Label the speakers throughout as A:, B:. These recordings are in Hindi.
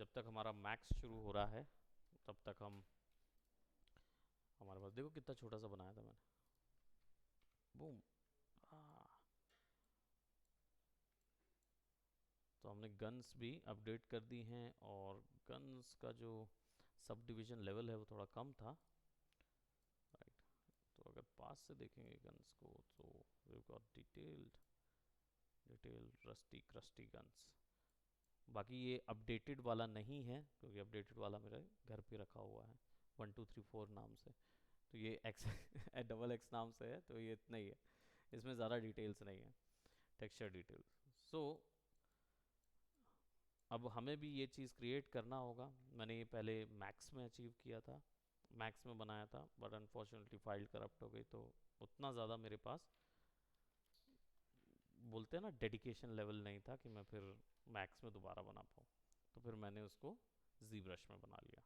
A: जब तक हमारा मैक्स शुरू हो रहा है तब तक हम हमारे पास देखो कितना छोटा सा बनाया था मैंने। बूम। तो हमने गन्स भी अपडेट कर दी हैं और गन्स का जो सब डिवीजन लेवल है वो थोड़ा कम था। राइट। तो अगर पास से देखेंगे गन्स को तो we got detail rusty crusty guns. बाकी ये अपडेटेड वाला नहीं है क्योंकि अपडेटेड वाला मेरे घर पे रखा हुआ है 1234 नाम से। तो ये एक्स डबल एक्स नाम से है तो ये इतना ही है। इसमें ज़्यादा डिटेल्स नहीं है, टेक्सचर डिटेल्स। सो अब हमें भी ये चीज़ क्रिएट करना होगा। मैंने ये पहले मैक्स में अचीव किया था, मैक्स में बनाया था, बट अनफॉर्चुनेटली फाइल करप्ट हो गई तो उतना ज़्यादा मेरे पास बोलते हैं ना डेडिकेशन लेवल नहीं था कि मैं फिर मैक्स में दोबारा बना पाऊँ। तो फिर मैंने उसको जी ब्रश में बना लिया।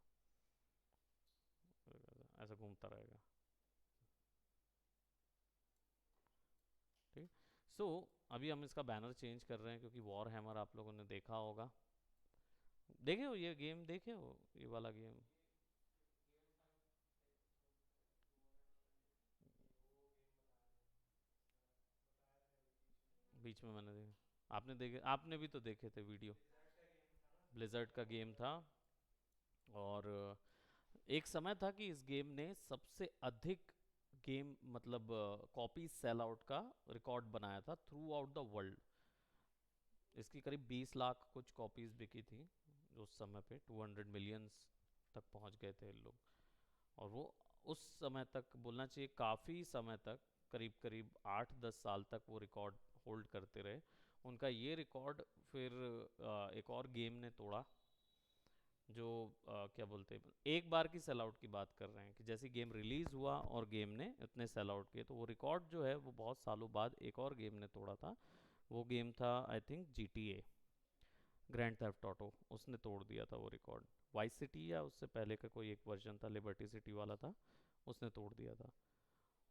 A: ऐसा घूमता रहेगा। ठीक। सो अभी हम इसका बैनर चेंज कर रहे हैं क्योंकि वॉर हैमर आप लोगों ने देखा होगा। देखे हो ये गेम, देखे हो ये वाला गेम? बीच में मैंने देखा, आपने देखे, आपने भी तो देखे थे वीडियो। ब्लिजर्ड का गेम था। और एक समय था कि इस गेम ने सबसे अधिक गेम मतलब कॉपी सेल आउट का रिकॉर्ड बनाया था थ्रू आउट द वर्ल्ड। इसकी करीब 20 लाख कुछ कॉपीज बिकी थी उस समय पे। 200 मिलियंस तक पहुंच गए थे लोग। और वो उस समय तक बोलना चाहिए काफ़ी समय तक, करीब करीब 8-10 साल तक वो रिकॉर्ड होल्ड करते रहे। उनका ये रिकॉर्ड फिर एक और गेम ने तोड़ा जो क्या बोलते हैं, एक बार की सेल आउट की बात कर रहे हैं कि जैसे गेम रिलीज हुआ और गेम ने इतने सेल आउट किए तो वो रिकॉर्ड जो है वो बहुत सालों बाद एक और गेम ने तोड़ा था। वो गेम था I think GTA, grand theft auto. उसने तोड़ दिया था वो रिकॉर्ड। वाइस सिटी या उससे पहले का कोई एक वर्जन था, लिबर्टी सिटी वाला था, उसने तोड़ दिया था।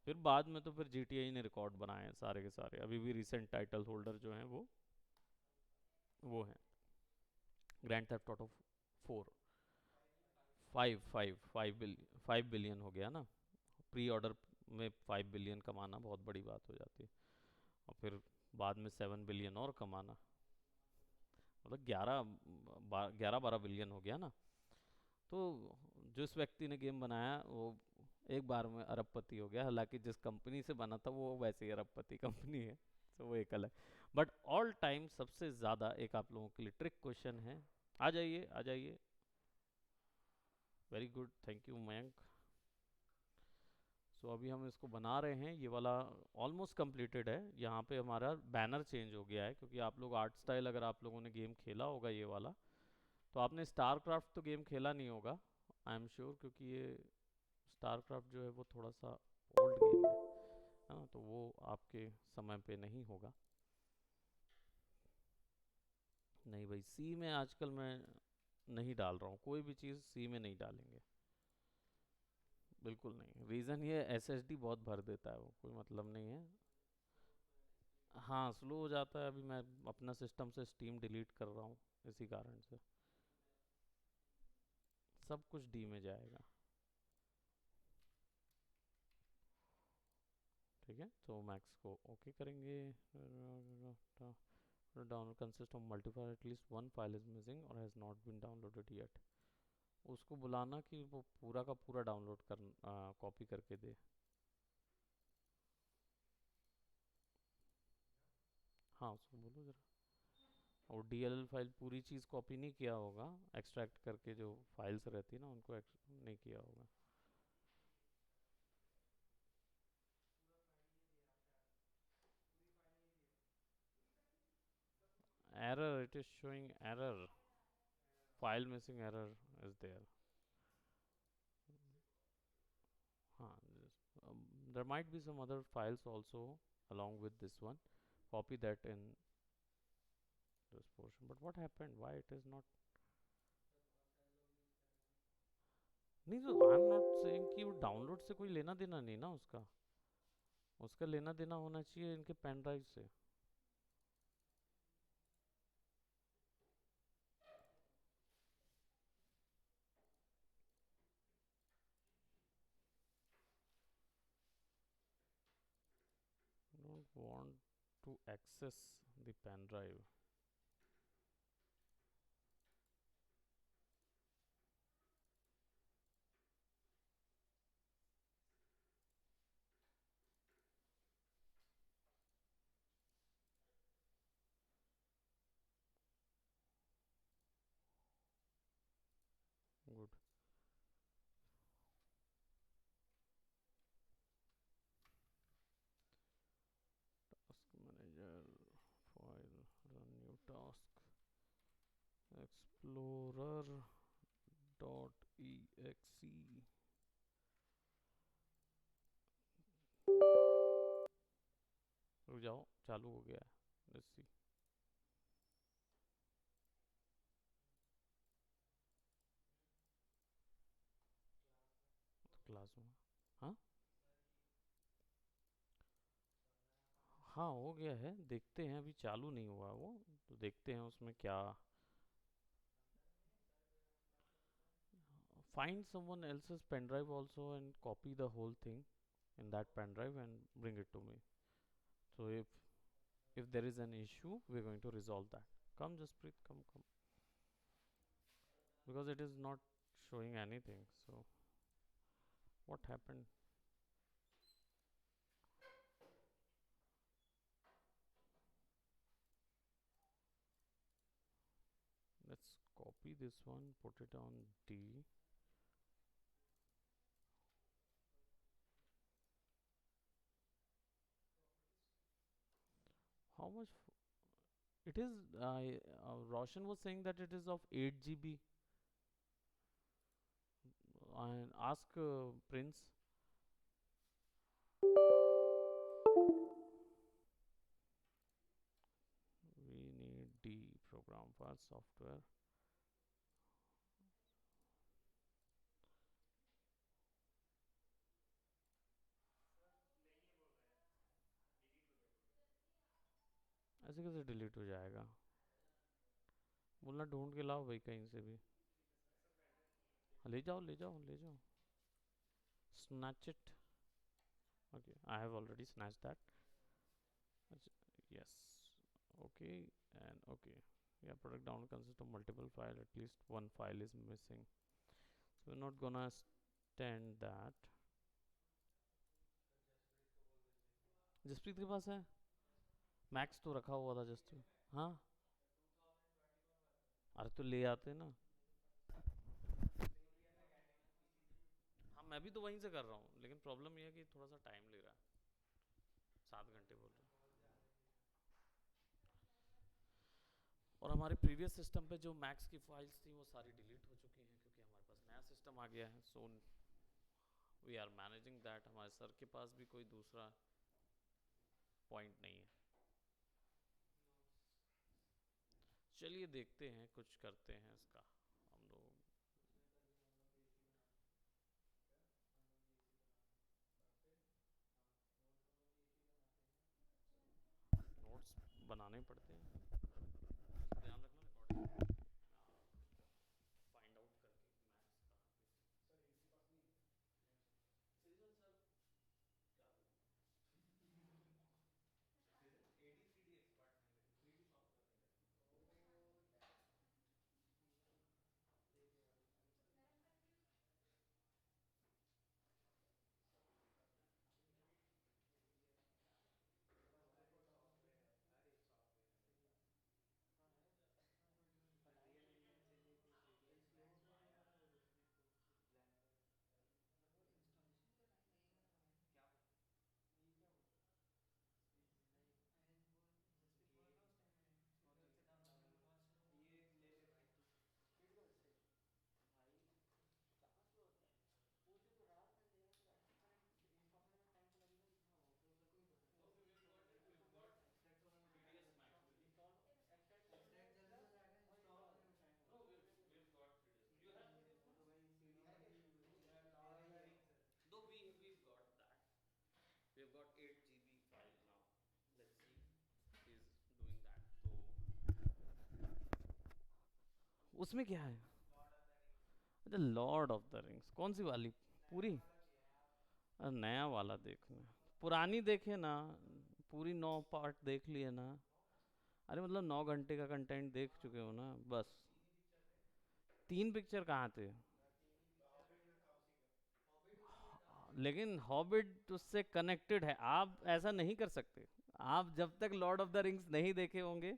A: फिर बाद में तो फिर GTA ने रिकॉर्ड बनाए हैं सारे के सारे। अभी भी रिसेंट टाइटल होल्डर जो हैं वो हैं ग्रैंड थेफ्ट ऑटो 4। 5 बिलियन हो गया ना। प्री ऑर्डर में 5 बिलियन कमाना बहुत बड़ी बात हो जाती है। और फिर बाद में 7 बिलियन और कमाना, मतलब 11-12 बिलियन हो गया ना। तो जिस व्यक्ति ने गेम बनाया वो एक बार में अरबपति हो गया। हालांकि जिस कंपनी से बना था वो वैसे ही अरबपति कंपनी है, तो वो एक अलग। बट ऑल टाइम सबसे ज़्यादा एक आप लोगों के लिए ट्रिक क्वेश्चन है। आ जाइए आ जाइए। Very good, thank you Mayank. So अभी हम इसको बना रहे हैं, ये वाला ऑलमोस्ट कंप्लीटेड है। यहाँ पे हमारा बैनर चेंज हो गया है क्योंकि आप लोग आर्ट स्टाइल, अगर आप लोगों ने गेम खेला होगा ये वाला, तो आपने स्टार क्राफ्ट तो गेम खेला नहीं होगा आई एम श्योर, क्योंकि ये स्टार क्राफ्ट जो है वो थोड़ा सा ओल्ड गेम है ना, तो वो आपके समय पे नहीं होगा। नहीं भाई, सी में आजकल मैं नहीं डाल रहा हूँ, कोई भी चीज़ सी में नहीं डालेंगे, बिल्कुल नहीं। रीज़न ये SSD बहुत भर देता है, वो कोई मतलब नहीं है। हाँ स्लो हो जाता है। अभी मैं अपना सिस्टम से स्टीम डिलीट कर रहा हूँ इसी कारण से। सब कुछ डी में जाएगा। ठीक है, तो मैक्स को ओके करेंगे। Download consist of multiplier at least one file is missing और has not been downloaded yet. उसको बुलाना कि वो पूरा का पूरा डाउनलोड कर, कॉपी करके दे। हाँ उसको बोलो जरा। और DLL फाइल पूरी चीज़ कॉपी नहीं किया होगा, एक्सट्रैक्ट करके जो फाइल्स रहती है ना उनको नहीं किया होगा। Error, it is showing error, file missing error is there. हाँ, there might be some other files also along with this one. Copy that in this portion. But what happened? Why it is not? नहीं तो आई एम नॉट सेइंग कि वो डाउनलोड से कोई लेना देना नहीं ना उसका। उसका लेना देना होना चाहिए इनके पेन ड्राइव से। want to access the pen drive. Good. Task manager, file, run new task, explorer dot exe. रुक जाओ, चालू हो गया है, लेट्स सी। क्लास में, हाँ हाँ हो गया है, देखते हैं, अभी चालू नहीं हुआ वो, तो देखते हैं उसमें क्या। Find someone else's pen drive also and copy the whole thing in that pen drive and bring it to me. So if there is an issue, we're going to resolve that. Come, Jasprit, come, because it is not showing anything. So what happened? Let's copy this one, put it on D. How much? It is. Roshan was saying that it is of 8 GB. And ask Prince. We need D program file software. ऐसे कैसे डिलीट हो जाएगा? बोलना ढूंढ के लाओ भाई कहीं से भी। ले जाओ ले जाओ ले जाओ, snatch it. Okay, I have already snatched that. Yes. Okay, and okay. Yeah, product download consists of multiple file, at least one file is missing, so we're not gonna stand that. Jasprit के पास है, मैक्स तो रखा हुआ था जस्ट। हाँ, अरे तो ले आते ना। हाँ मैं भी तो वहीं से कर रहा हूँ, लेकिन प्रॉब्लम ये है कि थोड़ा सा टाइम ले रहा है, 7 घंटे बोल रहे हैं। और हमारे प्रीवियस सिस्टम पे जो मैक्स की फाइल्स थी वो सारी डिलीट हो चुकी हैं, क्योंकि हमारे पास नया सिस्टम आ गया है। So we are managing that. हमारे सर के पास भी कोई दूसरा पॉइंट नहीं है। चलिए देखते हैं, कुछ करते हैं इसका हम लोग। नोट्स बनाने पड़ते हैं, ध्यान रखना रिकॉर्डिंग फाइंड आउट करके कि मैक्स कहाँ पे है। सीजन सर क्या बोलूँ, एडी 3D एक्सपर्ट हैं, लेकिन 3D सॉफ्टवेयर नहीं रखते। TDS Max will install no we've got 3ds, you have 3ds though we've got that, we've got 8 GB file now, let's see he's doing that। तो उसमें क्या है? अच्छा, लॉर्ड ऑफ द रिंग्स कौन सी वाली? पूरी? अरे नया वाला देखना, पुरानी देखे ना, पूरी 9 पार्ट देख लिए ना? अरे मतलब 9 घंटे का कंटेंट देख चुके हो ना बस। 3 पिक्चर कहाँ थे? लेकिन हॉबिट उससे कनेक्टेड है, आप ऐसा नहीं कर सकते। आप जब तक लॉर्ड ऑफ द रिंग्स नहीं देखे होंगे,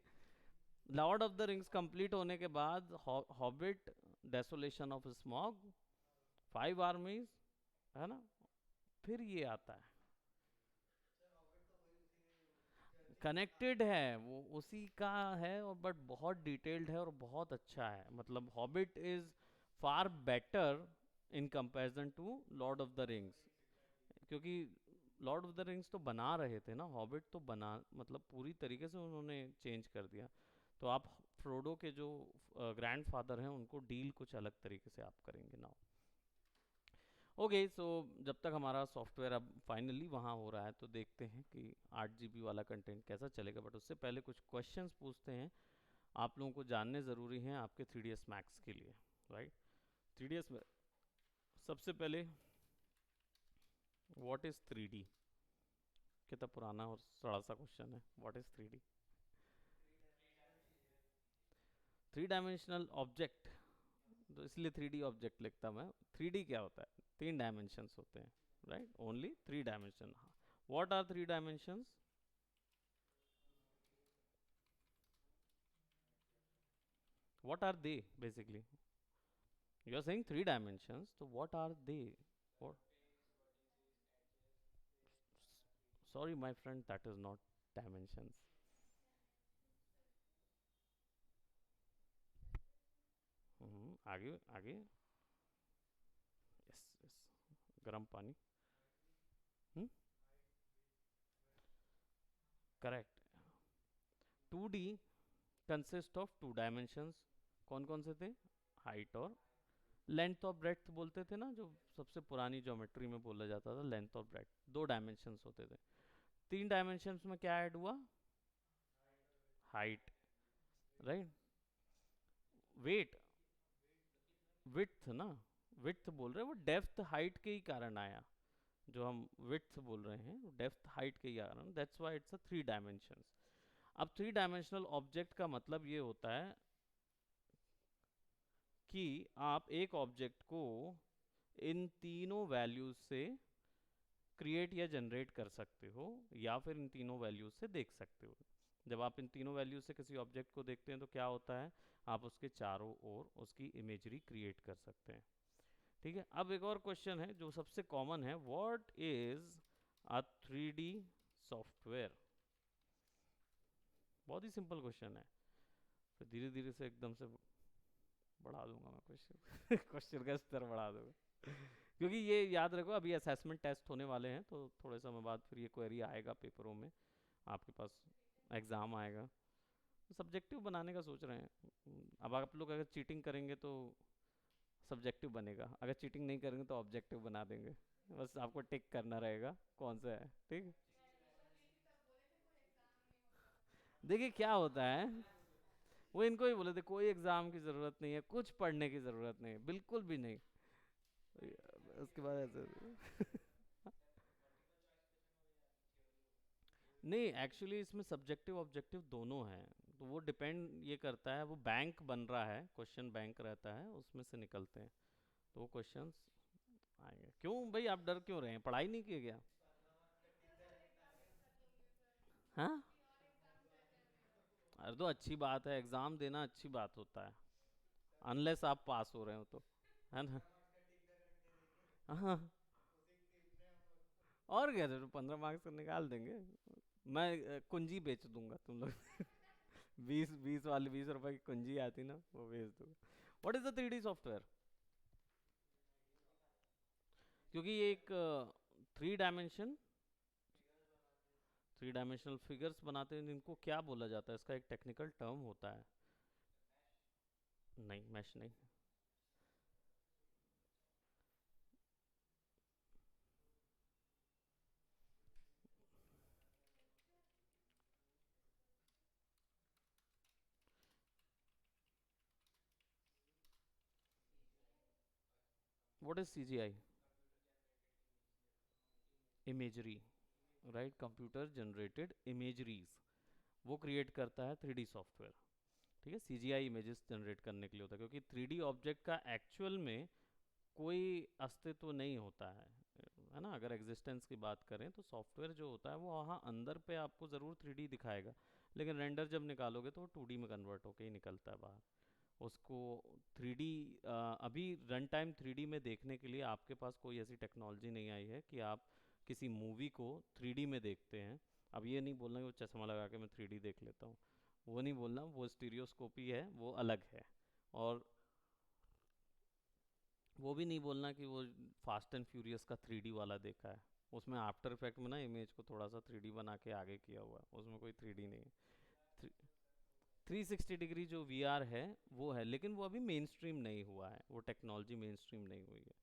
A: Lord of the rings complete होने के बाद हॉबिट, डेसोलेशन ऑफ स्मॉग, 5 आर्मीज, है ना, फिर ये आता है। कनेक्टेड है, वो उसी का है, और बट बहुत डिटेल्ड है और बहुत अच्छा है। मतलब Hobbit is far better in comparison to Lord of the Rings. क्योंकि लॉर्ड ऑफ द रिंग्स तो बना रहे थे ना, हॉबिट तो बना मतलब पूरी तरीके से उन्होंने चेंज कर दिया। तो आप फ्रोडो के जो ग्रैंडफादर हैं उनको डील कुछ अलग तरीके से आप करेंगे ना। ओके, सो जब तक हमारा सॉफ्टवेयर अब फाइनली वहाँ हो रहा है तो देखते हैं कि 8 GB वाला कंटेंट कैसा चलेगा। बट उससे पहले कुछ क्वेश्चंस पूछते हैं, आप लोगों को जानने ज़रूरी हैं आपके 3ds मैक्स के लिए, राइट? 3ds में सबसे पहले, व्हाट इज़ 3D? कितना पुराना और सड़ा सा क्वेश्चन है, what is 3D? 3 dimensional object, तो इसलिए 3D ऑब्जेक्ट लिखता मैं। 3D क्या होता है? 3 डायमेंशंस होते हैं, right? Only 3 dimension. What are 3 dimensions? What are they basically? You are saying 3 dimensions, so what are they? What? Sorry, my friend, that is not dimensions. आगे आगे। यस यस, गर्म पानी। Hmm, correct. 2D consist of 2 dimensions. कौन कौन से थे? हाइट और लेंथ और ब्रेड्थ बोलते थे ना, जो सबसे पुरानी ज्योमेट्री में बोला जाता था, लेंथ और ब्रेड्थ 2 डायमेंशंस होते थे। 3 डायमेंशंस में क्या ऐड हुआ? Height, right. वेट, विड्थ ना, विड्थ बोल रहे हैं, वो डेप्थ हाइट के ही कारण आया। जो हम विड्थ बोल रहे हैं वो डेप्थ हाइट के ही कारण, that's why it's a 3 dimensions. अब 3 डायमेंशनल ऑब्जेक्ट का मतलब ये होता है कि आप एक ऑब्जेक्ट को इन तीनों वैल्यूज से क्रिएट या जनरेट कर सकते हो, या फिर इन तीनों वैल्यूज से देख सकते हो। जब आप इन तीनों वैल्यूज से किसी ऑब्जेक्ट को देखते हैं तो क्या होता है, आप उसके चारों ओर उसकी इमेजरी क्रिएट कर सकते हैं। ठीक है, अब एक और क्वेश्चन है जो सबसे कॉमन है, what is a 3D software? बहुत ही सिंपल क्वेश्चन है, फिर धीरे धीरे से एकदम से बढ़ा दूंगा मैं क्वेश्चन क्वेश्चन का स्तर बढ़ा दूंगा। क्योंकि ये याद रखो, अभी असेसमेंट टेस्ट होने वाले हैं, तो थोड़े समय बाद फिर ये क्वेरी आएगा पेपरों में, आपके पास एग्ज़ाम आएगा। सब्जेक्टिव बनाने का सोच रहे हैं। अब आप लोग अगर चीटिंग करेंगे तो सब्जेक्टिव बनेगा, अगर चीटिंग नहीं करेंगे तो ऑब्जेक्टिव बना देंगे। बस आपको टिक करना रहेगा कौन सा है, ठीक है? देखिए क्या होता है, वो इनको ही बोले थे कोई एग्ज़ाम की ज़रूरत नहीं है, कुछ पढ़ने की ज़रूरत नहीं है, बिल्कुल भी नहीं। उसके बाद ऐसे नहीं, एक्चुअली इसमें सब्जेक्टिव ऑब्जेक्टिव दोनों हैं। तो वो डिपेंड ये करता है, वो बैंक बन रहा है, क्वेश्चन बैंक रहता है, उसमें से निकलते हैं तो वो क्वेश्चंस आएंगे। क्यों भाई, आप डर क्यों रहे हैं? पढ़ाई नहीं किए क्या? हाँ, अरे तो अच्छी बात है, एग्ज़ाम देना अच्छी बात होता है, अनलेस आप पास हो रहे हो तो, है ना? हाँ, और क्या, तो 15 मार्क्स से निकाल देंगे। मैं कुंजी बेच दूंगा तुम लोग 20 20 वाली 20 रुपए की कुंजी आती ना, वो बेच दूंगा। What is the 3D software? क्योंकि ये एक 3 डायमेंशन, 3 डायमेंशनल फिगर्स बनाते हैं, इनको क्या बोला जाता है? इसका एक टेक्निकल टर्म होता है। नहीं, मैश नहीं। What is CGI? Imagery. Right, computer generated imageries वो क्रिएट करता है 3D सॉफ्टवेयर। ठीक है, सीजीआई इमेजेस जनरेट करने के लिए होता है, क्योंकि 3D ऑब्जेक्ट का एक्चुअल में कोई अस्तित्व नहीं होता है ना। अगर एग्जिस्टेंस की बात करें तो सॉफ्टवेयर जो होता है वो वहाँ अंदर पे आपको ज़रूर 3D दिखाएगा, लेकिन रेंडर जब निकालोगे तो वो 2D में कन्वर्ट होके ही निकलता है बाहर। उसको 3D, अभी रन टाइम 3D में देखने के लिए आपके पास कोई ऐसी टेक्नोलॉजी नहीं आई है कि आप किसी मूवी को 3D में देखते हैं। अब ये नहीं बोलना कि वो चश्मा लगा के मैं 3D देख लेता हूँ, वो नहीं बोलना, वो स्टीरियोस्कोपी है, वो अलग है। और वो भी नहीं बोलना कि वो फास्ट एंड फ्यूरियस का 3D वाला देखा है, उसमें आफ्टर इफेक्ट में ना इमेज को थोड़ा सा 3D बना के आगे किया हुआ है, उसमें कोई 3D नहीं है। 360 डिग्री जो वीआर है वो है, लेकिन वो अभी मेन स्ट्रीम नहीं हुआ है, वो टेक्नोलॉजी मेन स्ट्रीम नहीं हुई है।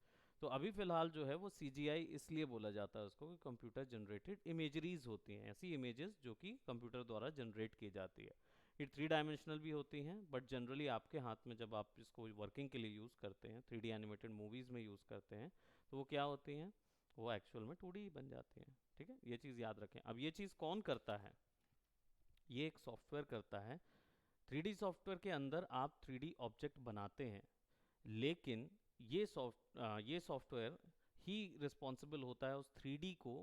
A: तो अभी फिलहाल जो है वो सीजीआई इसलिए बोला जाता है उसको कि कंप्यूटर जनरेटेड इमेजरीज होती हैं, ऐसी इमेजेस जो कि कंप्यूटर द्वारा जनरेट की जाती है। ये 3 डायमेंशनल भी होती हैं, बट जनरली आपके हाथ में जब आप इसको वर्किंग के लिए यूज़ करते हैं, 3D एनिमेटेड मूवीज़ में यूज़ करते हैं, तो वो क्या होती हैं, वो एक्चुअल में 2D बन जाती हैं। ठीक है, ये चीज़ याद रखें। अब ये चीज़ कौन करता है, ये एक सॉफ्टवेयर करता है। 3D सॉफ्टवेयर के अंदर आप 3D ऑब्जेक्ट बनाते हैं, लेकिन ये सॉफ्टवेयर ही रिस्पॉन्सिबल होता है उस 3D को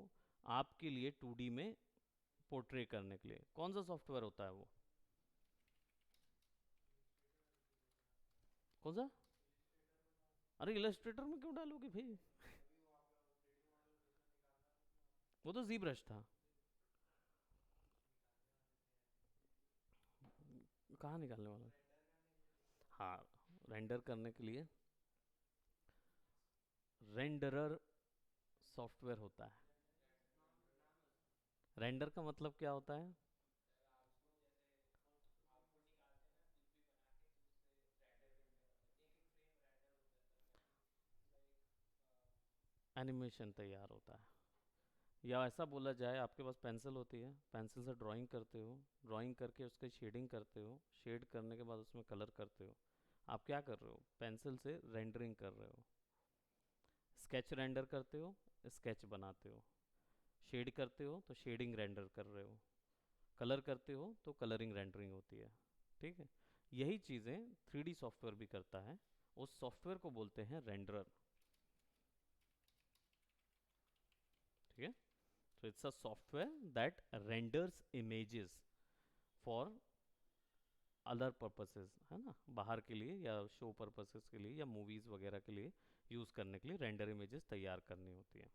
A: आपके लिए 2D में पोर्ट्रे करने के लिए। कौन सा सॉफ्टवेयर होता है वो, कौन सा? अरे इलस्ट्रेटर में क्यों डालोगे भाई, वो तो जी ब्रश था। कहाँ निकालने वाला? हाँ, रेंडर करने के लिए रेंडरर सॉफ्टवेयर होता है। रेंडर का मतलब क्या होता है? एनिमेशन तैयार होता है, या ऐसा बोला जाए, आपके पास पेंसिल होती है, पेंसिल से ड्राइंग करते हो, ड्राइंग करके उसकी शेडिंग करते हो, शेड करने के बाद उसमें कलर करते हो। आप क्या कर रहे हो, पेंसिल से रेंडरिंग कर रहे हो। स्केच रेंडर करते हो, स्केच बनाते हो। शेड करते हो तो शेडिंग रेंडर कर रहे हो। कलर करते हो तो कलरिंग रेंडरिंग होती है। ठीक है, यही चीज़ें 3D सॉफ्टवेयर भी करता है, उस सॉफ्टवेयर को बोलते हैं रेंडरर। ठीक है, तो it's a software that renders images for other purposes, है ना, बाहर के लिए या शो पर्पसेस के लिए या मूवीज़ वगैरह के लिए यूज़ करने के लिए रेंडर इमेजेस तैयार करनी होती है।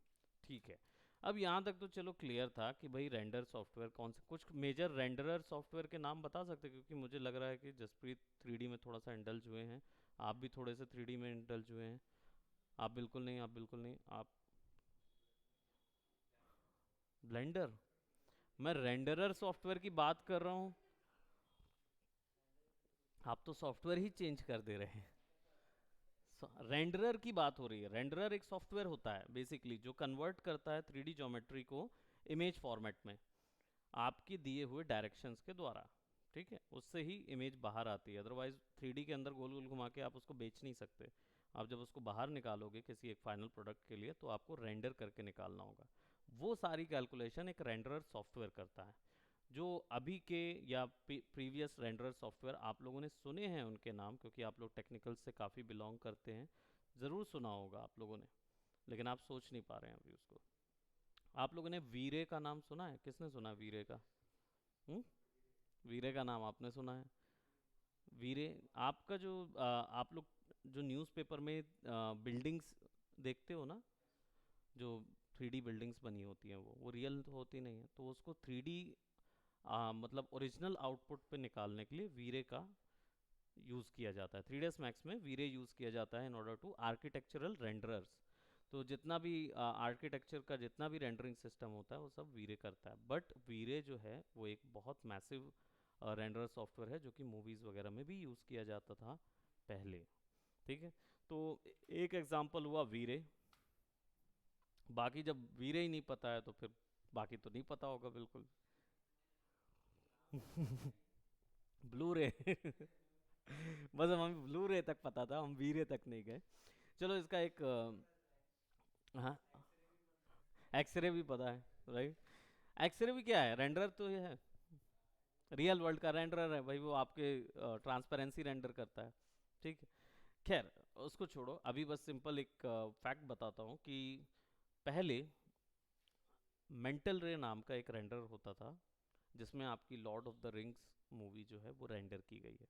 A: ठीक है, अब यहाँ तक तो चलो क्लियर था कि भाई रेंडर सॉफ्टवेयर कौन से, कुछ मेजर रेंडरर सॉफ्टवेयर के नाम बता सकते हैं? क्योंकि मुझे लग रहा है कि जसप्रीत 3D में थोड़ा सा इंडल्ज हुए हैं, आप भी थोड़े से 3D में इंडल्ज हुए हैं। आप बिल्कुल नहीं, आप बिल्कुल नहीं, आप ब्लेंडर, मैं रेंडरर सॉफ्टवेयर की बात कर रहा हूँ, आप तो सॉफ्टवेयर ही चेंज कर दे रहे हैं। रेंडरर की बात हो रही है, रेंडरर एक सॉफ्टवेयर होता है बेसिकली जो कन्वर्ट करता है 3D ज्योमेट्री को इमेज फॉर्मेट में आपके दिए हुए डायरेक्शंस के द्वारा। ठीक है, उससे ही इमेज बाहर आती है, अदरवाइज 3D के अंदर गोल गोल घुमा के आप उसको बेच नहीं सकते। आप जब उसको बाहर निकालोगे किसी एक फाइनल प्रोडक्ट के लिए तो आपको रेंडर करके निकालना होगा। वो सारी कैलकुलेशन एक रेंडरर सॉफ्टवेयर करता है। जो अभी के या प्रीवियस रेंडरर सॉफ्टवेयर आप लोगों ने सुने हैं उनके नाम, क्योंकि आप लोग टेक्निकल से काफ़ी बिलोंग करते हैं, ज़रूर सुना होगा आप लोगों ने, लेकिन आप सोच नहीं पा रहे हैं अभी उसको। आप लोगों ने वीरे का नाम सुना है? किसने सुना है वीरे का? हम्म, वीरे का नाम आपने सुना है? वीरे, आपका जो आप लोग जो न्यूज़पेपर में बिल्डिंग्स देखते हो ना, जो 3D बिल्डिंग्स बनी होती हैं, वो रियल तो होती नहीं है, तो उसको 3D मतलब ओरिजिनल आउटपुट पे निकालने के लिए वीरे का यूज़ किया जाता है। 3ds मैक्स में वीरे यूज़ किया जाता है इन ऑर्डर टू आर्किटेक्चरल रेंडरर्स। तो जितना भी आर्किटेक्चर का जितना भी रेंडरिंग सिस्टम होता है वो सब वीरे करता है, बट वीरे जो है वो एक बहुत मैसिव रेंडर सॉफ्टवेयर है जो कि मूवीज़ वगैरह में भी यूज़ किया जाता था पहले। ठीक है, तो एक एग्जांपल हुआ वीरे। बाकी जब वीरे ही नहीं पता है तो फिर बाकी तो नहीं पता होगा बिल्कुल। ब्लू रे बस हमें ब्लू रे तक पता था, हम वी रे तक नहीं गए। चलो इसका एक हाँ, एक्सरे भी पता है, राइट। एक्सरे भी क्या है, रेंडर तो ये है, रियल वर्ल्ड का रेंडर है भाई, वो आपके ट्रांसपेरेंसी रेंडर करता है। ठीक है, खैर उसको छोड़ो, अभी बस सिंपल एक फैक्ट बताता हूँ कि पहले मेंटल रे नाम का एक रेंडर होता था, जिसमें आपकी Lord of the rings movie जो है वो रेंडर की गई है।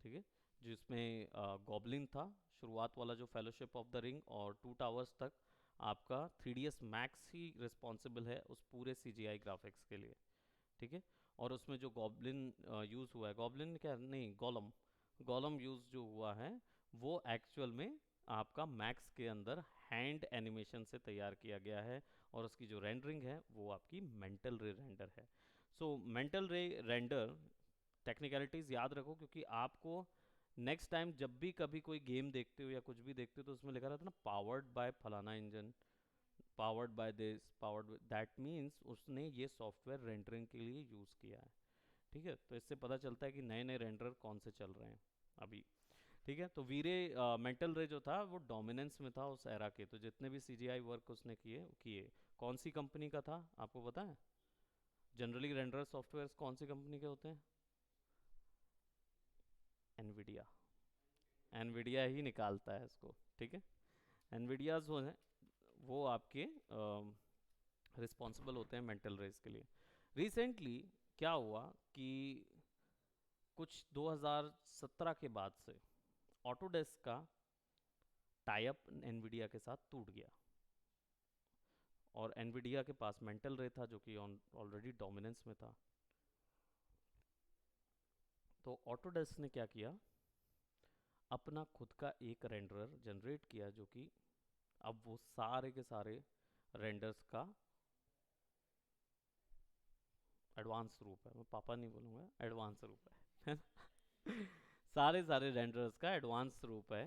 A: ठीक है, जिसमें गॉबलिन था, शुरुआत वाला जो फेलोशिप ऑफ द रिंग, और टू टावर्स तक आपका 3ds मैक्स ही रिस्पॉन्सिबल है उस पूरे सीजीआई ग्राफिक्स के लिए। ठीक है, और उसमें जो गॉबलिन यूज़ हुआ है, गॉबलिन क्या नहीं, गॉलम, गॉलम यूज़ जो हुआ है वो एक्चुअल में आपका मैक्स के अंदर हैंड एनिमेशन से तैयार किया गया है, और उसकी जो रेंडरिंग है वो आपकी मेंटल रे रेंडर है। सो मेंटल रे रेंडर, टेक्निकलिटीज़ याद रखो, क्योंकि आपको नेक्स्ट टाइम जब भी कभी कोई गेम देखते हो या कुछ भी देखते हो तो उसमें लिखा रहता है ना, पावर्ड बाय फलाना engine, powered by this, powered, that means उसने ये सॉफ्टवेयर रेंडरिंग के लिए यूज़ किया है। ठीक है, तो इससे पता चलता है कि नए नए रेंडर कौन से चल रहे हैं अभी। ठीक है, तो वीरे मेंटल रे जो था वो डोमिनेंस में था उस एरा के, तो जितने भी सीजीआई वर्क उसने किए किए, कौन सी कंपनी का था आपको पता है? जनरली रेंडर सॉफ्टवेयर कौन सी कंपनी के होते हैं? एनवीडिया, एनवीडिया ही निकालता है इसको। ठीक है, एनवीडिया जो है वो आपके रिस्पॉन्सिबल होते हैं मेंटल रेस के लिए। रिसेंटली क्या हुआ कि कुछ 2017 के बाद से ऑटोडेस्क का टाई अप एनवीडिया के साथ टूट गया, और एनवीडिया के पास मेंटल रे था जो कि ऑलरेडी डोमिनेंस में था। तो ऑटोडेस्क ने क्या किया, अपना खुद का एक रेंडरर जनरेट किया, जो कि अब वो सारे के सारे रेंडर्स का एडवांस रूप है, मैं पापा नहीं बोलूँगा, एडवांस रूप है सारे सारे रेंडर्स का एडवांस रूप है।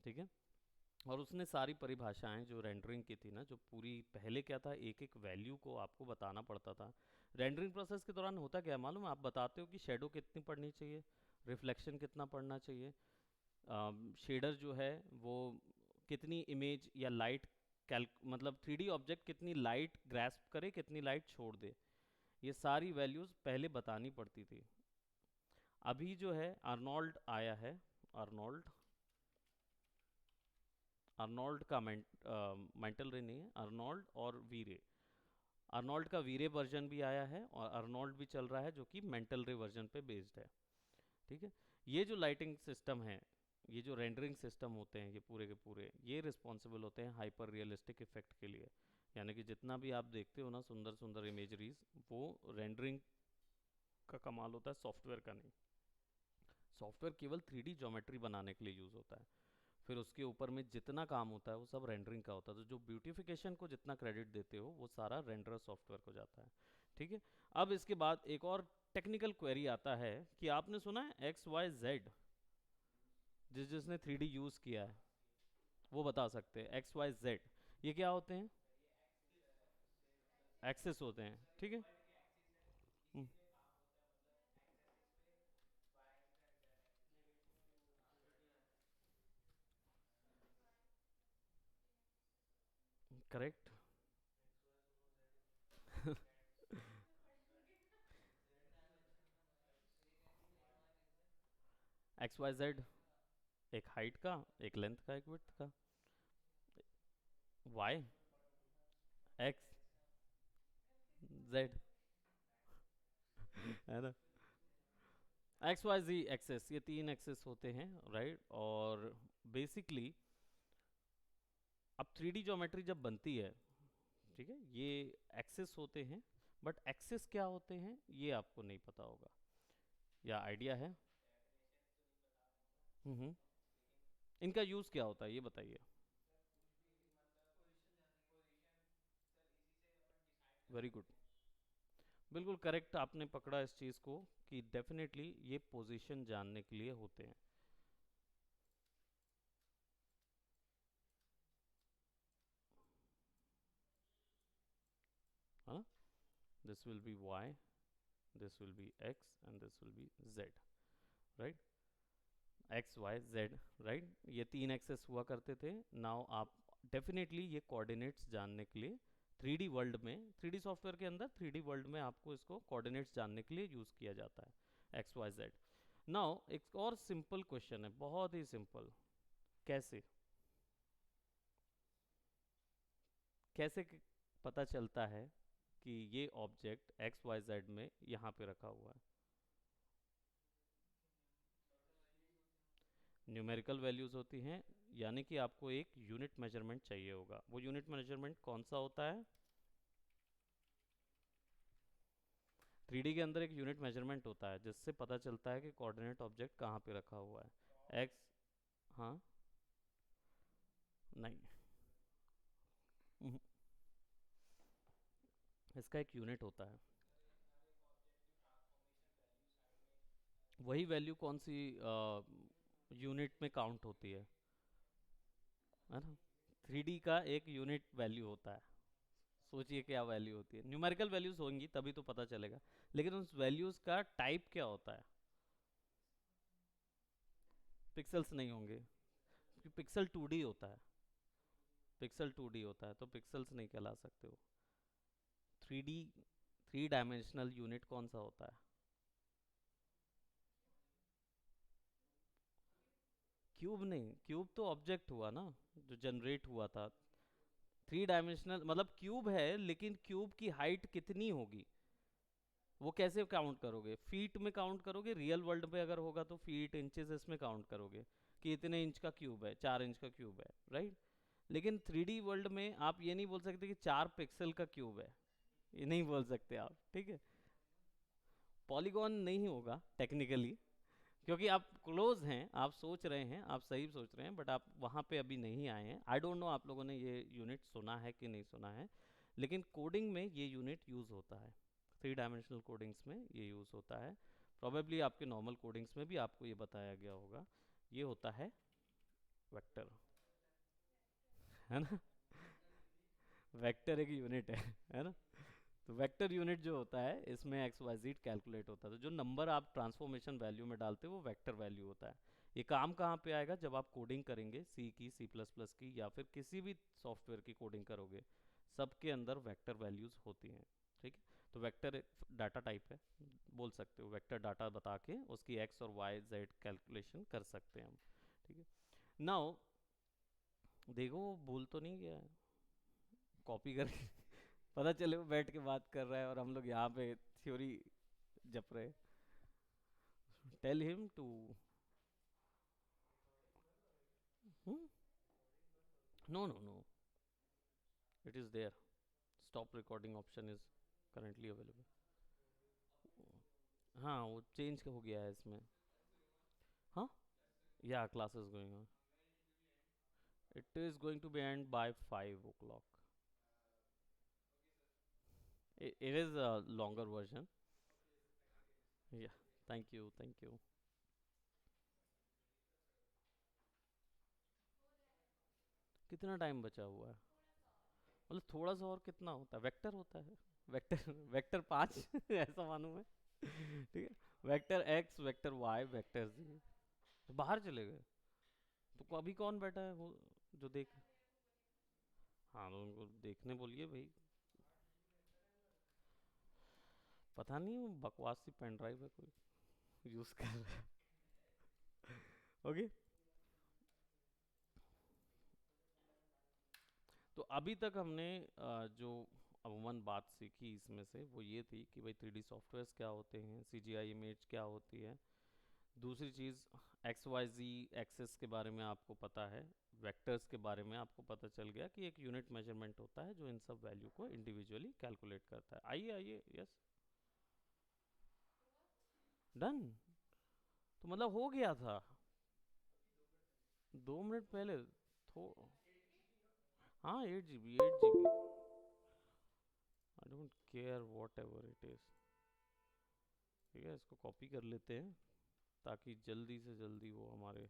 A: ठीक है, और उसने सारी परिभाषाएं जो रेंडरिंग की थी ना, जो पूरी, पहले क्या था, एक एक वैल्यू को आपको बताना पड़ता था। रेंडरिंग प्रोसेस के दौरान होता क्या है मालूम है, आप बताते हो कि शेडो कितनी पड़नी चाहिए, रिफ्लेक्शन कितना पड़ना चाहिए, शेडर जो है वो कितनी इमेज या लाइट कैल, मतलब 3D ऑब्जेक्ट कितनी लाइट ग्रैस्प करे, कितनी लाइट छोड़ दे, ये सारी वैल्यूज़ पहले बतानी पड़ती थी। अभी जो है अर्नोल्ड आया है, अर्नोल्ड, अर्नोल्ड का मेंटल रे नहीं है, अर्नोल्ड और वीरे, अर्नोल्ड का वीरे वर्जन भी आया है, और अर्नोल्ड भी चल रहा है जो कि मेंटल रे वर्जन पे बेस्ड है। ठीक है, ये जो लाइटिंग सिस्टम है, ये जो रेंडरिंग सिस्टम होते हैं, ये पूरे के पूरे ये रिस्पॉन्सिबल होते हैं हाइपर रियलिस्टिक इफेक्ट के लिए। यानी कि जितना भी आप देखते हो ना सुंदर सुंदर इमेजरीज, वो रेंडरिंग का कमाल होता है, सॉफ्टवेयर का नहीं। सॉफ्टवेयर केवल 3D ज्योमेट्री बनाने के लिए यूज़ होता है, फिर उसके ऊपर में जितना काम होता है वो सब रेंडरिंग का होता है, तो जो ब्यूटिफिकेशन को जितना क्रेडिट देते हो वो सारा रेंडर सॉफ्टवेयर को जाता है। ठीक है, अब इसके बाद एक और टेक्निकल क्वेरी आता है कि आपने सुना है XYZ, जिसने 3D यूज़ किया है वो बता सकते हैं, XYZ ये क्या होते हैं? एक्सेस होते हैं। ठीक है, करेक्ट XYZ एक हाइट का, एक लेंथ का, एक विड्थ का। वाई, एक्स, जेड, है ना, XYZ एक्सेस, ये तीन एक्सेस होते हैं, राइट। और बेसिकली अब 3D ज्योमेट्री जब बनती है, ठीक है, ये एक्सेस होते हैं, बट एक्सेस क्या होते हैं ये आपको नहीं पता होगा, या आइडिया है? हम्म, इनका यूज़ क्या होता है ये बताइए। वेरी गुड, बिल्कुल करेक्ट आपने पकड़ा इस चीज़ को, कि डेफिनेटली ये पोजीशन जानने के लिए होते हैं। हाँ, this will be y, this will be x, and this will be z, right, x y z, right, ये तीन एक्सेस हुआ करते थे। नाउ आप डेफिनेटली ये कोऑर्डिनेट्स जानने के लिए 3D वर्ल्ड में, 3D सॉफ्टवेयर के अंदर 3D वर्ल्ड में आपको इसको कोऑर्डिनेट्स जानने के लिए यूज़ किया जाता है, एक्स वाई जेड। नाउ एक और सिंपल क्वेश्चन है, बहुत ही सिंपल। कैसे कैसे पता चलता है कि ये ऑब्जेक्ट एक्स वाई जेड में यहाँ पे रखा हुआ है? न्यूमेरिकल वैल्यूज होती हैं, यानी कि आपको एक यूनिट मेजरमेंट चाहिए होगा। वो यूनिट मेजरमेंट कौन सा होता है? 3D के अंदर एक यूनिट मेजरमेंट होता है जिससे पता चलता है कि कोऑर्डिनेट ऑब्जेक्ट कहाँ पे रखा हुआ है। एक्स, हाँ, नहीं, इसका एक यूनिट होता है। वही वैल्यू कौन सी यूनिट में काउंट होती है ना? 3D का एक यूनिट वैल्यू होता है। सोचिए क्या वैल्यू होती है, न्यूमेरिकल वैल्यूज होंगी तभी तो पता चलेगा। लेकिन उस वैल्यूज का टाइप क्या होता है? पिक्सल्स नहीं होंगे, क्योंकि पिक्सल 2D होता है। पिक्सल 2D होता है तो पिक्सल्स नहीं कहला सकते हो। 3D, 3 डायमेंशनल यूनिट कौन सा होता है? क्यूब नहीं, क्यूब तो ऑब्जेक्ट हुआ ना, जो जनरेट हुआ था। 3 डायमेंशनल मतलब क्यूब है, लेकिन क्यूब की हाइट कितनी होगी वो कैसे काउंट करोगे? फीट में काउंट करोगे, रियल वर्ल्ड में अगर होगा तो फीट इंचेस इसमें काउंट करोगे कि इतने इंच का क्यूब है, 4 इंच का क्यूब है, राइट? लेकिन 3D वर्ल्ड में आप ये नहीं बोल सकते कि 4 पिक्सल का क्यूब है, ये नहीं बोल सकते आप, ठीक है? पॉलीगॉन नहीं होगा टेक्निकली, क्योंकि आप क्लोज हैं, आप सोच रहे हैं, आप सही सोच रहे हैं, बट आप वहाँ पे अभी नहीं आए हैं। आई डोंट नो आप लोगों ने ये यूनिट सुना है कि नहीं सुना है, लेकिन कोडिंग में ये यूनिट यूज़ होता है। 3 डायमेंशनल कोडिंग्स में ये यूज़ होता है। प्रोबेबली आपके नॉर्मल कोडिंग्स में भी आपको ये बताया गया होगा। ये होता है वेक्टर, है ना? वेक्टर एक यूनिट है ना? तो वेक्टर यूनिट जो होता है इसमें एक्स वाई जेड कैलकुलेट होता है, तो जो नंबर आप ट्रांसफॉर्मेशन वैल्यू में डालते हो वो वेक्टर वैल्यू होता है। ये काम कहाँ पे आएगा? जब आप कोडिंग करेंगे, सी की, सी प्लस प्लस की, या फिर किसी भी सॉफ्टवेयर की कोडिंग करोगे, सबके अंदर वेक्टर वैल्यूज होती हैं, ठीक है? तो वेक्टर डाटा टाइप है, बोल सकते हो वेक्टर डाटा बता के उसकी एक्स और वाई जेड कैलकुलेशन कर सकते हैं हम, ठीक है? नाउ देखो वो भूल तो नहीं गया है कॉपी करके? पता चले वो बैठ के बात कर रहा है और हम लोग यहाँ पे थ्योरी जप रहे। Tell him to, no no no, it is there, stop recording option is currently available. हाँ वो चेंज हो गया है इसमें। हाँ, yeah classes going on, it is going to be end by 5 o'clock। It is a longer version. Yeah, thank you thank you. कितना टाइम बचा हुआ है? मतलब थोड़ा सा और कितना होता है? वेक्टर होता है, वेक्टर वेक्टर 5 ऐसा मालूम है, ठीक है? Vector x, vector y, vector z. तो बाहर चले गए, तो अभी कौन बैठा है वो जो देख? हाँ तो उनको देखने बोलिए भाई। पता नहीं वो बकवास सी पेन ड्राइव है कोई यूज कर रहा है। ओके, तो अभी तक हमने जो अमूमन बात सीखी इसमें से वो ये थी कि भाई 3D सॉफ्टवेयर्स क्या होते हैं, CGI इमेज क्या होती है। दूसरी चीज़, एक्स वाई जी एक्सेस के बारे में आपको पता है, वेक्टर्स के बारे में आपको पता चल गया कि एक यूनिट मेजरमेंट होता है जो इन सब वैल्यू को इंडिविजुअली कैलकुलेट करता है। आइए आइए, यस, डन। तो मतलब हो गया था 2 मिनट पहले। थो हाँ, 8 GB, 8 GB, I don't care what ever it is. ठीक है, इसको कॉपी कर लेते हैं ताकि जल्दी से जल्दी वो हमारे,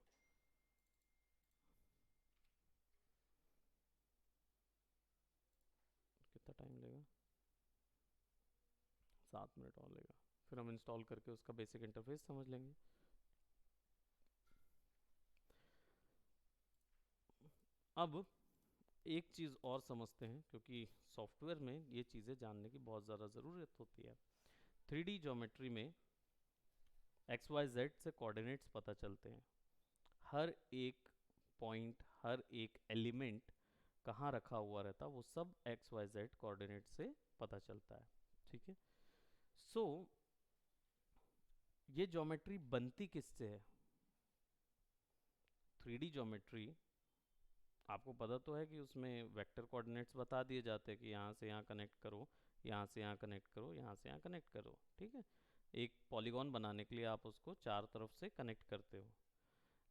A: कितना टाइम लेगा? 7 मिनट और लेगा, फिर हम इंस्टॉल करके उसका बेसिक इंटरफेस समझ लेंगे। अब एक चीज़ और समझते हैं, क्योंकि सॉफ्टवेयर में ये चीज़ें जानने की बहुत ज़्यादा ज़रूरत होती है। 3D ज्योमेट्री में XYZ से कोऑर्डिनेट्स पता चलते हैं। हर एक पॉइंट, हर एक एलिमेंट कहाँ रखा हुआ रहता, वो सब XYZ कोऑर्डिनेट से पता चलता है। ठीक है। सो ये ज्योमेट्री बनती किससे है? 3D ज्योमेट्री, आपको पता तो है कि उसमें वेक्टर कोऑर्डिनेट्स बता दिए जाते हैं कि यहाँ से यहाँ कनेक्ट करो, यहाँ से यहाँ कनेक्ट करो, यहाँ से यहाँ कनेक्ट करो। ठीक है। एक पॉलीगॉन बनाने के लिए आप उसको चार तरफ से कनेक्ट करते हो,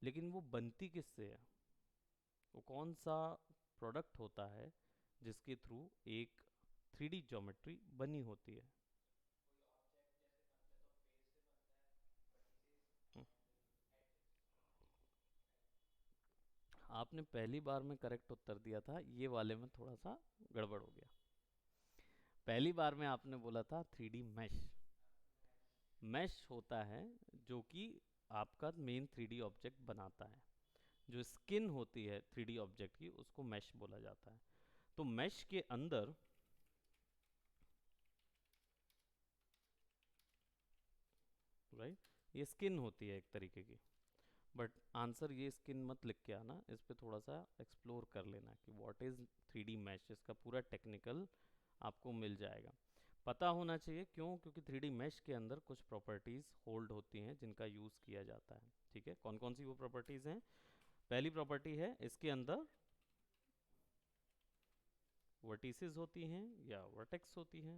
A: लेकिन वो बनती किससे है? वो कौन सा प्रोडक्ट होता है जिसके थ्रू एक 3D ज्योमेट्री बनी होती है? हम्म, आपने पहली बार में करेक्ट उत्तर दिया था, ये वाले में थोड़ा सा गड़बड़ हो गया। पहली बार में आपने बोला था 3D मैश। मैश होता है जो कि आपका मेन 3D ऑब्जेक्ट बनाता है। जो स्किन होती है 3D ऑब्जेक्ट की, उसको मैश बोला जाता है। तो मैश के अंदर, राइट, ये स्किन होती है एक तरीके की। बट आंसर ये स्किन मत लिख के आना, इस पे थोड़ा सा एक्सप्लोर कर लेना कि व्हाट इज 3D मैश। इसका पूरा टेक्निकल आपको मिल जाएगा, पता होना चाहिए। क्यों? क्योंकि 3D मैश के अंदर कुछ प्रॉपर्टीज होल्ड होती हैं जिनका यूज़ किया जाता है। ठीक है। कौन कौन सी वो प्रॉपर्टीज हैं? पहली प्रॉपर्टी है, इसके अंदर वर्टिसेस होती हैं या वर्टेक्स होती हैं,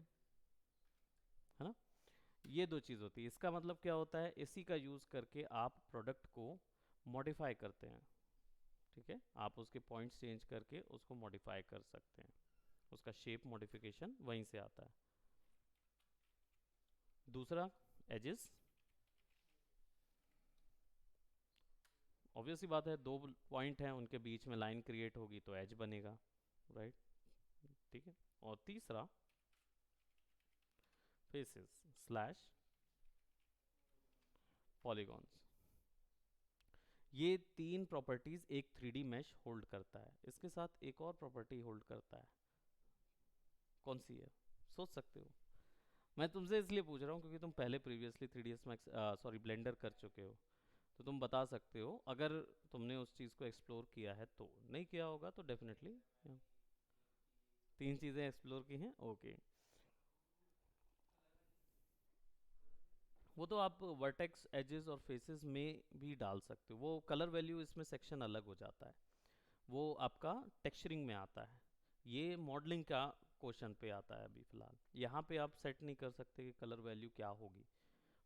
A: है ना? ये दो चीज़ होती है। इसका मतलब क्या होता है? इसी का यूज़ करके आप प्रोडक्ट को मॉडिफाई करते हैं। ठीक है। आप उसके पॉइंट्स चेंज करके उसको मॉडिफाई कर सकते हैं, उसका शेप मॉडिफिकेशन वहीं से आता है। दूसरा, एजेस। ऑब्वियस सी बात है, दो पॉइंट हैं, उनके बीच में लाइन क्रिएट होगी तो एज बनेगा, राइट। ठीक है। और तीसरा, फेसेस स्लैश पॉलीगॉन्स। ये तीन प्रॉपर्टीज एक 3D मैश होल्ड करता है। इसके साथ एक और प्रॉपर्टी होल्ड करता है। कौन सी है? सोच सकते हो। मैं तुमसे इसलिए पूछ रहा हूँ क्योंकि तुम पहले previously 3ds max, sorry, blender कर चुके हो, तो तुम बता सकते हो अगर तुमने उस चीज़ को एक्सप्लोर किया है तो। नहीं किया होगा तो डेफिनेटली तीन चीज़ें एक्सप्लोर की हैं, ओके। वो तो आप वर्टेक्स, एजेस और फेसेस में भी डाल सकते हो। वो कलर वैल्यू इसमें सेक्शन अलग हो जाता है, वो आपका टेक्सचरिंग में आता है। ये मॉडलिंग का क्वेश्चन पे आता है अभी फ़िलहाल। यहाँ पे आप सेट नहीं कर सकते कि कलर वैल्यू क्या होगी,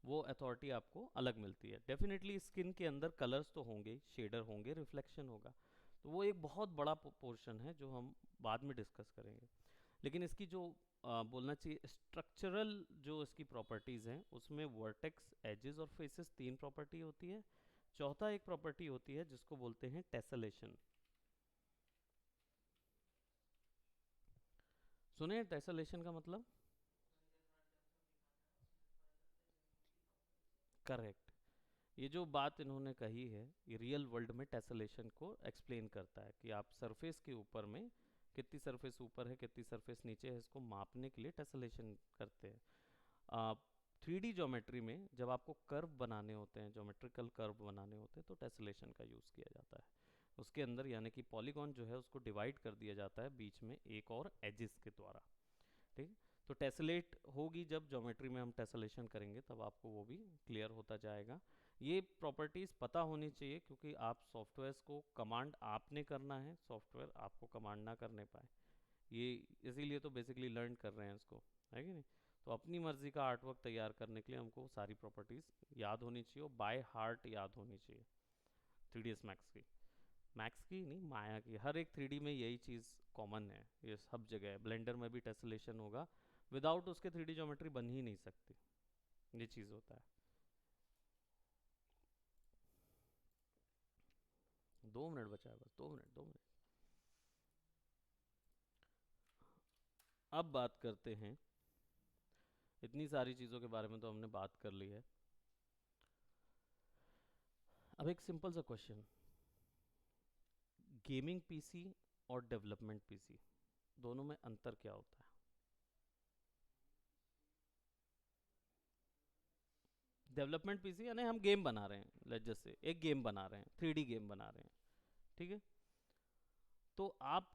A: वो अथॉरिटी आपको अलग मिलती है। डेफिनेटली स्किन के अंदर कलर्स तो होंगे, शेडर होंगे, रिफ्लेक्शन होगा, तो वो एक बहुत बड़ा पोर्शन है जो हम बाद में डिस्कस करेंगे। लेकिन इसकी जो बोलना चाहिए स्ट्रक्चरल जो इसकी प्रॉपर्टीज़ हैं, उसमें वर्टेक्स, एजेस और फेसेस तीन प्रॉपर्टी होती है। चौथा एक प्रॉपर्टी होती है जिसको बोलते हैं टेसलेशन। सुने टेसलेशन का मतलब? करेक्ट। ये जो बात इन्होंने कही है, ये रियल वर्ल्ड में टेसलेशन को एक्सप्लेन करता है कि आप सरफेस के ऊपर में कितनी सरफेस ऊपर है, कितनी सरफेस नीचे है, इसको मापने के लिए टेसलेशन करते हैं। आप 3D ज्योमेट्री में जब आपको कर्व बनाने होते हैं, ज्योमेट्रिकल कर्व बनाने होते हैं, तो टेसलेशन का यूज़ किया जाता है। उसके अंदर यानी कि पॉलीगॉन जो है उसको डिवाइड कर दिया जाता है बीच में एक और एजिस के द्वारा। ठीक है। तो टेसलेट होगी जब ज्योमेट्री में हम टेसलेशन करेंगे, तब आपको वो भी क्लियर होता जाएगा। ये प्रॉपर्टीज़ पता होनी चाहिए क्योंकि आप सॉफ्टवेयर्स को कमांड आपने करना है, सॉफ्टवेयर आपको कमांड ना करने पाए। ये इसीलिए तो बेसिकली लर्न कर रहे हैं इसको, है कि नहीं? तो अपनी मर्जी का आर्ट वर्क तैयार करने के लिए हमको सारी प्रॉपर्टीज़ याद होनी चाहिए और बाय हार्ट याद होनी चाहिए। 3ds मैक्स की, मैक्स की नहीं, माया की, हर एक 3D में यही चीज़ कॉमन है, ये सब जगह है। ब्लेंडर में भी टेसलेशन होगा, विदाउट उसके 3D ज्योमेट्री बन ही नहीं सकती। ये चीज़ होता है। 2 मिनट बचा है बस, 2 मिनट, 2 मिनट। अब बात करते हैं, इतनी सारी चीज़ों के बारे में तो हमने बात कर ली है। अब एक सिंपल सा क्वेश्चन, गेमिंग पीसी और डेवलपमेंट पीसी, दोनों में अंतर क्या होता है? डेवलपमेंट पीसी यानी हम गेम बना रहे हैं, लेट्स जस्ट से एक गेम बना रहे हैं, 3D गेम बना रहे हैं, ठीक है? तो आप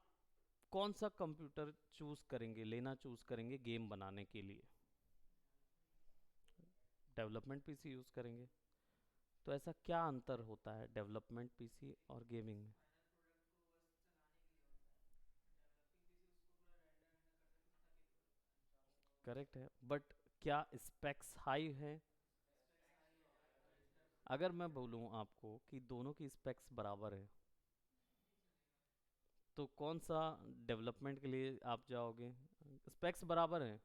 A: कौन सा कंप्यूटर चूज करेंगे, लेना चूज करेंगे गेम बनाने के लिए? डेवलपमेंट पीसी यूज करेंगे। तो ऐसा क्या अंतर होता है डेवलपमेंट पीसी और गेमिंग में? करेक्ट है, बट क्या स्पेक्स हाई है? अगर मैं बोलूं आपको कि दोनों की स्पेक्स बराबर है, तो कौन सा डेवलपमेंट के लिए आप जाओगे? स्पेक्स बराबर है,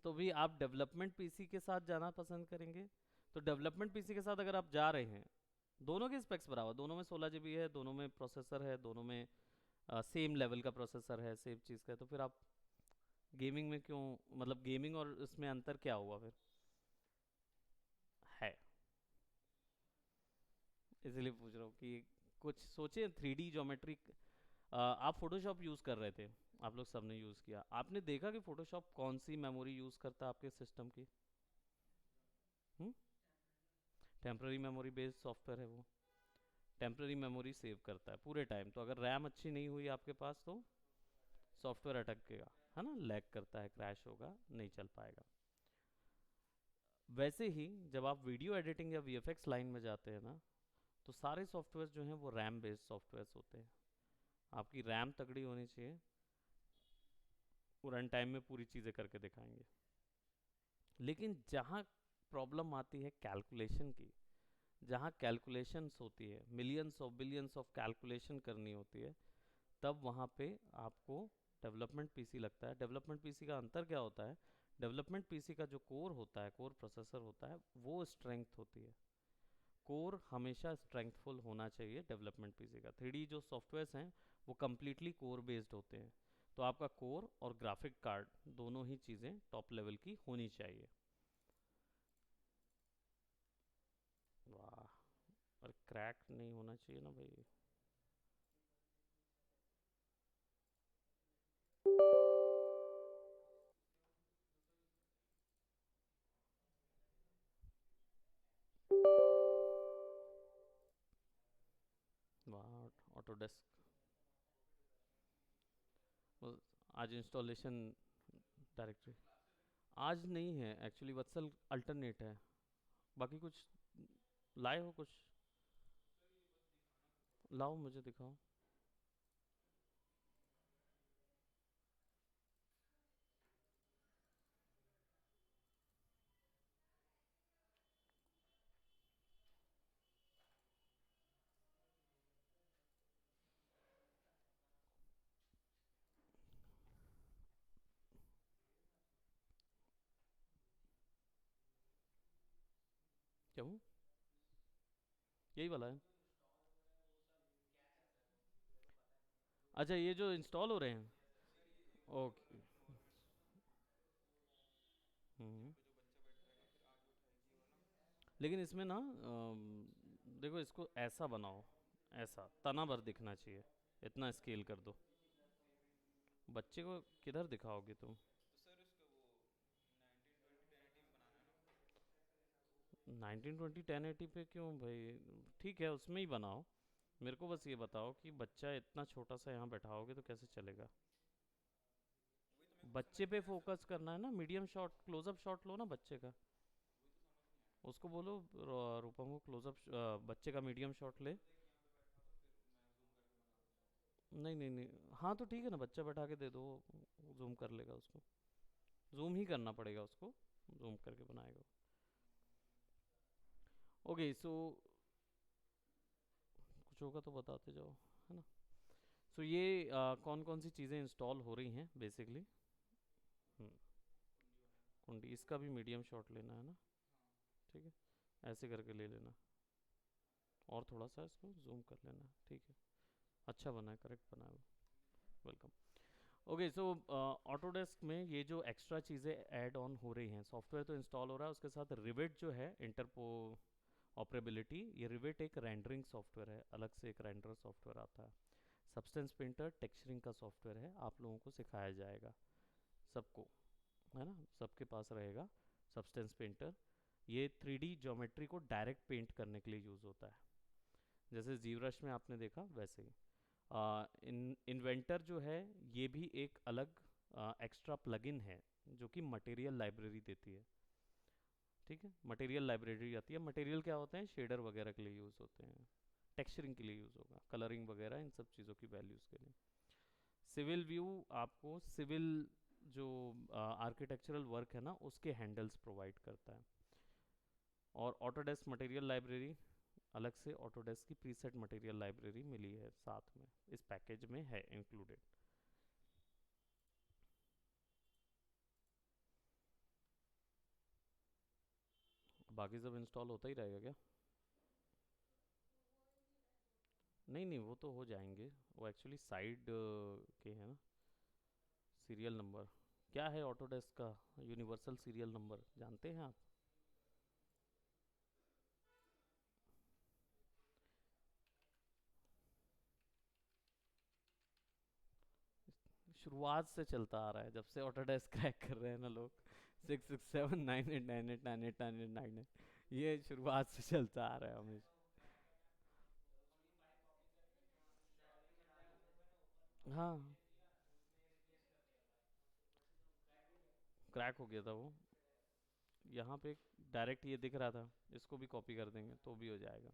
A: तो भी आप डेवलपमेंट पीसी के साथ जाना पसंद करेंगे? तो डेवलपमेंट पीसी के साथ अगर आप जा रहे हैं, दोनों के स्पेक्स बराबर, दोनों में 16 GB है, दोनों में प्रोसेसर है, दोनों में सेम लेवल का प्रोसेसर है, सेम चीज़ का है, तो फिर आप गेमिंग में क्यों, मतलब गेमिंग और इसमें अंतर क्या हुआ फिर? है, इसलिए पूछ रहा हूँ कि कुछ सोचे। 3D ज्योमेट्री, आप फोटोशॉप यूज़ कर रहे थे, आप लोग सबने यूज़ किया, आपने देखा कि फोटोशॉप कौन सी मेमोरी यूज़ करता है आपके सिस्टम की? टेम्पररी मेमोरी बेस्ड सॉफ्टवेयर है वो, टेम्पररी मेमोरी सेव करता है पूरे टाइम, तो अगर रैम अच्छी नहीं हुई आपके पास तो सॉफ्टवेयर अटकेगा, है ना, लैग करता है, क्रैश होगा, नहीं चल पाएगा। वैसे ही जब आप वीडियो एडिटिंग या वीएफएक्स लाइन में जाते हैं ना, तो सारे सॉफ्टवेयर जो हैं वो रैम बेस्ड सॉफ्टवेयर होते हैं। आपकी रैम तगड़ी होनी चाहिए, वो रन टाइम में पूरी चीज़ें करके दिखाएंगे। लेकिन जहाँ प्रॉब्लम आती है कैलकुलेशन की, जहाँ कैलकुलेशंस होती है, millions of billions of calculation करनी होती है, तब वहाँ पे आपको डेवलपमेंट पीसी लगता है। डेवलपमेंट पीसी का अंतर क्या होता है? डेवलपमेंट पीसी का जो कोर होता है, कोर प्रोसेसर होता है, वो स्ट्रेंथ होती है। कोर हमेशा स्ट्रेंथफुल होना चाहिए डेवलपमेंट पीसी का। 3D जो सॉफ्टवेयर्स हैं वो कम्प्लीटली कोर बेस्ड होते हैं, तो आपका कोर और ग्राफिक कार्ड दोनों ही चीज़ें टॉप लेवल की होनी चाहिए। वाह, और क्रैक नहीं होना चाहिए ना भाई। वाह, ऑटोडेस्क। आज इंस्टॉलेशन डायरेक्टरी आज नहीं है एक्चुअली वत्सल, अल्टरनेट है। बाकी कुछ लाए हो कुछ? लाओ मुझे दिखाओ। क्यों? यही वाला है? अच्छा, ये जो इंस्टॉल हो रहे हैं। ओके। हम्म। लेकिन इसमें ना देखो, इसको ऐसा बनाओ, ऐसा तना भर दिखना चाहिए, इतना स्केल कर दो। बच्चे को किधर दिखाओगे तुम? 1920 1080 पे क्यों भाई? ठीक है, उसमें ही बनाओ। मेरे को बस ये बताओ कि बच्चा इतना छोटा सा यहाँ बैठाओगे तो कैसे चलेगा? बच्चे पे फोकस करना है ना, मीडियम शॉट, क्लोजअप शॉट लो ना बच्चे का। उसको बोलो रूपम को क्लोजअप बच्चे का मीडियम शॉट ले। नहीं नहीं नहीं, हाँ तो ठीक है ना, बच्चा बैठा के दे दो, जूम कर लेगा उसको। जूम ही करना पड़ेगा उसको, जूम करके बनाएगा। ओके, सो कुछ होगा तो बताते जाओ, है ना? सो ये कौन कौन सी चीज़ें इंस्टॉल हो रही हैं बेसिकली? कुंडी, इसका भी मीडियम शॉट लेना है ना? ठीक है, ऐसे करके ले लेना, और थोड़ा सा इसको जूम कर लेना, ठीक है। अच्छा बना है, करेक्ट बना है। वेलकम। ओके, सो ऑटोडेस्क में ये जो एक्स्ट्रा चीज़ें ऐड ऑन हो रही हैं, सॉफ्टवेयर तो इंस्टॉल हो रहा है, उसके साथ रिविट जो है, इंटरपो ऑपरेबिलिटी, ये रिविट एक रेंडरिंग सॉफ्टवेयर है, अलग से एक रेंडर सॉफ्टवेयर आता है। सब्सटेंस पेंटर टेक्सचरिंग का सॉफ्टवेयर है, आप लोगों को सिखाया जाएगा सबको, है ना, सबके पास रहेगा सब्सटेंस पेंटर। ये 3D ज्योमेट्री को डायरेक्ट पेंट करने के लिए यूज़ होता है, जैसे जीवरश में आपने देखा वैसे ही। इन्वेंटर जो है ये भी एक अलग एक्स्ट्रा प्लगइन है जो कि मटेरियल लाइब्रेरी देती है। ठीक है, मटेरियल लाइब्रेरी आती है। मटेरियल क्या होते हैं, शेडर वगैरह के लिए यूज़ होते हैं, टेक्सचरिंग के लिए यूज़ होगा, कलरिंग वगैरह इन सब चीज़ों की वैल्यूज़ के लिए। सिविल व्यू आपको सिविल जो आर्किटेक्चरल वर्क है ना उसके हैंडल्स प्रोवाइड करता है। और ऑटोडेस्क मटेरियल लाइब्रेरी, अलग से ऑटोडेस्क की प्रीसेट मटेरियल लाइब्रेरी मिली है साथ में, इस पैकेज में है इंक्लूडेड। बाकी सब इंस्टॉल होता ही रहेगा क्या? नहीं नहीं, वो तो हो जाएंगे, वो एक्चुअली साइड के हैं ना। सीरियल नंबर क्या है ऑटोडेस्क का? यूनिवर्सल सीरियल नंबर जानते हैं आप? शुरुआत से चलता आ रहा है, जब से ऑटोडेस्क क्रैक कर रहे हैं ना लोग, 667 98989898, ये शुरुआत से चलता आ रहा है हमेशा। हाँ, क्रैक हो गया था वो। यहाँ पे डायरेक्ट ये दिख रहा था, इसको भी कॉपी कर देंगे तो भी हो जाएगा।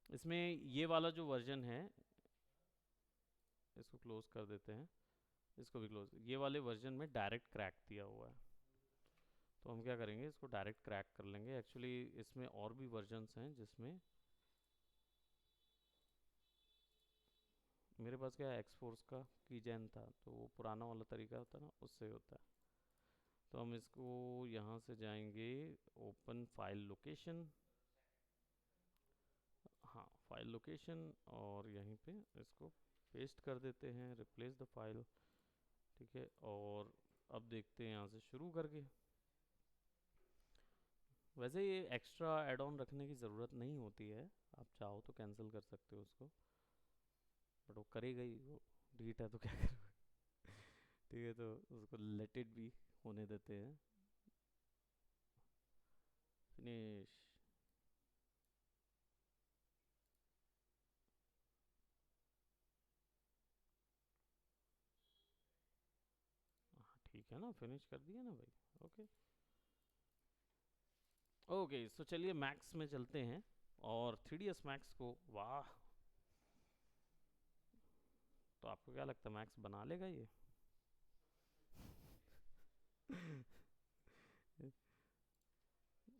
A: इसमें ये वाला जो वर्जन है, इसको क्लोज कर देते हैं, इसको भी क्लोज, ये वाले वर्जन में डायरेक्ट क्रैक दिया हुआ है। तो हम क्या करेंगे, इसको डायरेक्ट क्रैक कर लेंगे। एक्चुअली इसमें और भी वर्जन्स हैं जिसमें, मेरे पास क्या एक्सफोर्स का कीजेन था, तो वो पुराना वाला तरीका होता है ना, उससे होता है। तो हम इसको यहाँ से जाएंगे, ओपन फाइल लोकेशन, हाँ फाइल लोकेशन, और यहीं पे इसको पेस्ट कर देते हैं, रिप्लेस द फाइल। ठीक है, और अब देखते हैं यहाँ से शुरू करके। वैसे ये एक्स्ट्रा एड ऑन रखने की ज़रूरत नहीं होती है, आप चाहो तो कैंसिल कर सकते हो उसको, बट वो करेगा ही, वो डिलीट है तो क्या करोगे। ठीक है, तो उसको लेट इट भी होने देते हैं। फिनिश। हाँ ठीक है ना, फिनिश कर दिया ना भाई। ओके ओके, सो चलिए मैक्स में चलते हैं, और 3ds मैक्स को, वाह, तो आपको क्या लगता है मैक्स बना लेगा ये?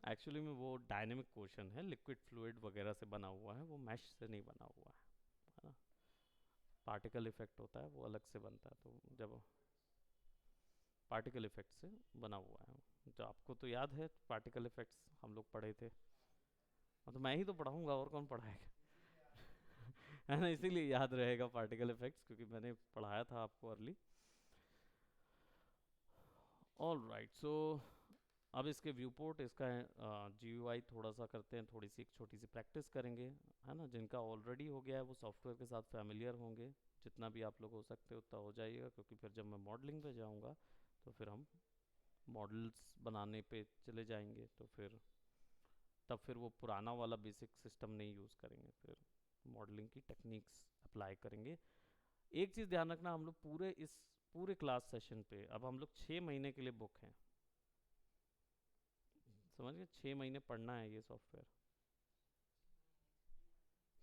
A: एक्चुअली में वो डायनेमिक क्वेश्चन है, लिक्विड फ्लूइड वगैरह से बना हुआ है, वो मैश से नहीं बना हुआ है ना। पार्टिकल इफेक्ट होता है वो अलग से बनता है, तो जब पार्टिकल इफेक्ट से बना हुआ है, जो आपको तो याद है पार्टिकल इफेक्ट्स हम लोग पढ़े थे। हाँ, तो मैं ही तो पढ़ाऊंगा, और कौन पढ़ाएगा। है ना, इसीलिए याद रहेगा पार्टिकल इफेक्ट्स, क्योंकि मैंने पढ़ाया था आपको अर्ली। ऑल राइट, सो अब इसके व्यू पोर्ट, इसका GUI थोड़ा सा करते हैं, थोड़ी सी एक छोटी सी प्रैक्टिस करेंगे, है ना। जिनका ऑलरेडी हो गया है वो सॉफ्टवेयर के साथ फैमिलियर होंगे, जितना भी आप लोग हो सकते हो उतना हो जाइएगा, क्योंकि फिर जब मैं मॉडलिंग पे जाऊंगा तो फिर हम मॉडल्स बनाने पे चले जाएंगे, तो फिर तब फिर वो पुराना वाला बेसिक सिस्टम नहीं यूज़ करेंगे, फिर मॉडलिंग की टेक्निक्स अप्लाई करेंगे। एक चीज़ ध्यान रखना, हम लोग पूरे इस पूरे क्लास सेशन पे, अब हम लोग 6 महीने के लिए बुक हैं, समझ गए, 6 महीने पढ़ना है ये सॉफ्टवेयर,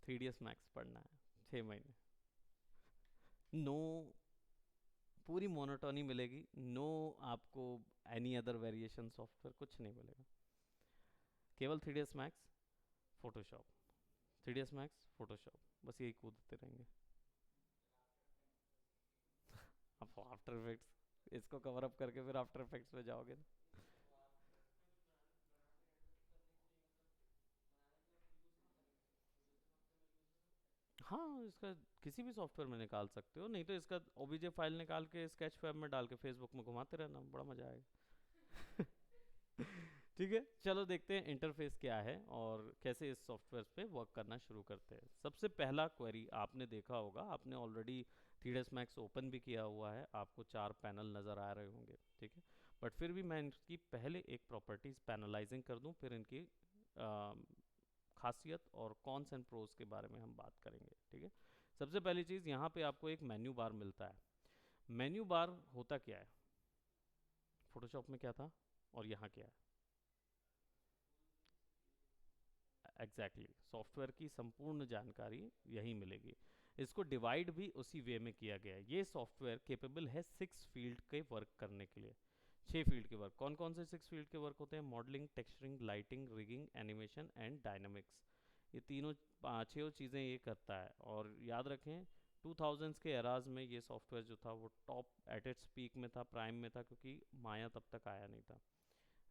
A: 3ds मैक्स पढ़ना है 6 महीने। नो, पूरी मोनोटोनी मिलेगी, नो आपको एनी अदर वेरिएशन सॉफ्टवेयर कुछ नहीं मिलेगा, केवल 3ds max, Photoshop, 3ds max, Photoshop, बस यही कूदते रहेंगे। आप आफ्टर इफेक्ट्स इसको कवर अप करके फिर आफ्टर इफेक्ट्स में जाओगे ना। हाँ, इसका किसी भी सॉफ्टवेयर में निकाल सकते हो, नहीं तो इसका ओबीजे फाइल निकाल के स्केच फैब में डाल के फेसबुक में घुमाते रहना, बड़ा मजा आएगा। ठीक है, चलो देखते हैं इंटरफेस क्या है और कैसे इस सॉफ्टवेयर पे वर्क करना शुरू करते हैं। सबसे पहला क्वेरी आपने देखा होगा, आपने ऑलरेडी 3ds Max ओपन भी किया हुआ है, आपको 4 पैनल नज़र आ रहे होंगे। ठीक है, बट फिर भी मैं इनकी पहले एक प्रॉपर्टीज़ पैनलाइजिंग कर दूं, फिर इनकी खासियत और कॉन्स एंड प्रोज के बारे में हम बात करेंगे। ठीक है, सबसे पहली चीज़ यहाँ पे आपको एक मेन्यू बार मिलता है। मेन्यू बार होता क्या है, फोटोशॉप में क्या था और यहाँ क्या है? एग्जैक्टली सॉफ्टवेयर की संपूर्ण जानकारी यही मिलेगी। इसको डिवाइड भी उसी वे में किया गया है। ये सॉफ्टवेयर केपेबल है 6 फील्ड के वर्क करने के लिए। 6 फील्ड के वर्क कौन कौन से 6 फील्ड के वर्क होते हैं? Modelling, texturing, lighting, rigging, animation and dynamics. ये तीनों 5 चीज़ें ये करता है। और याद रखें 2000s के एराज में ये सॉफ्टवेयर जो था वो टॉप एट इट्स पीक में था, प्राइम में था, क्योंकि माया तब तक आया नहीं था,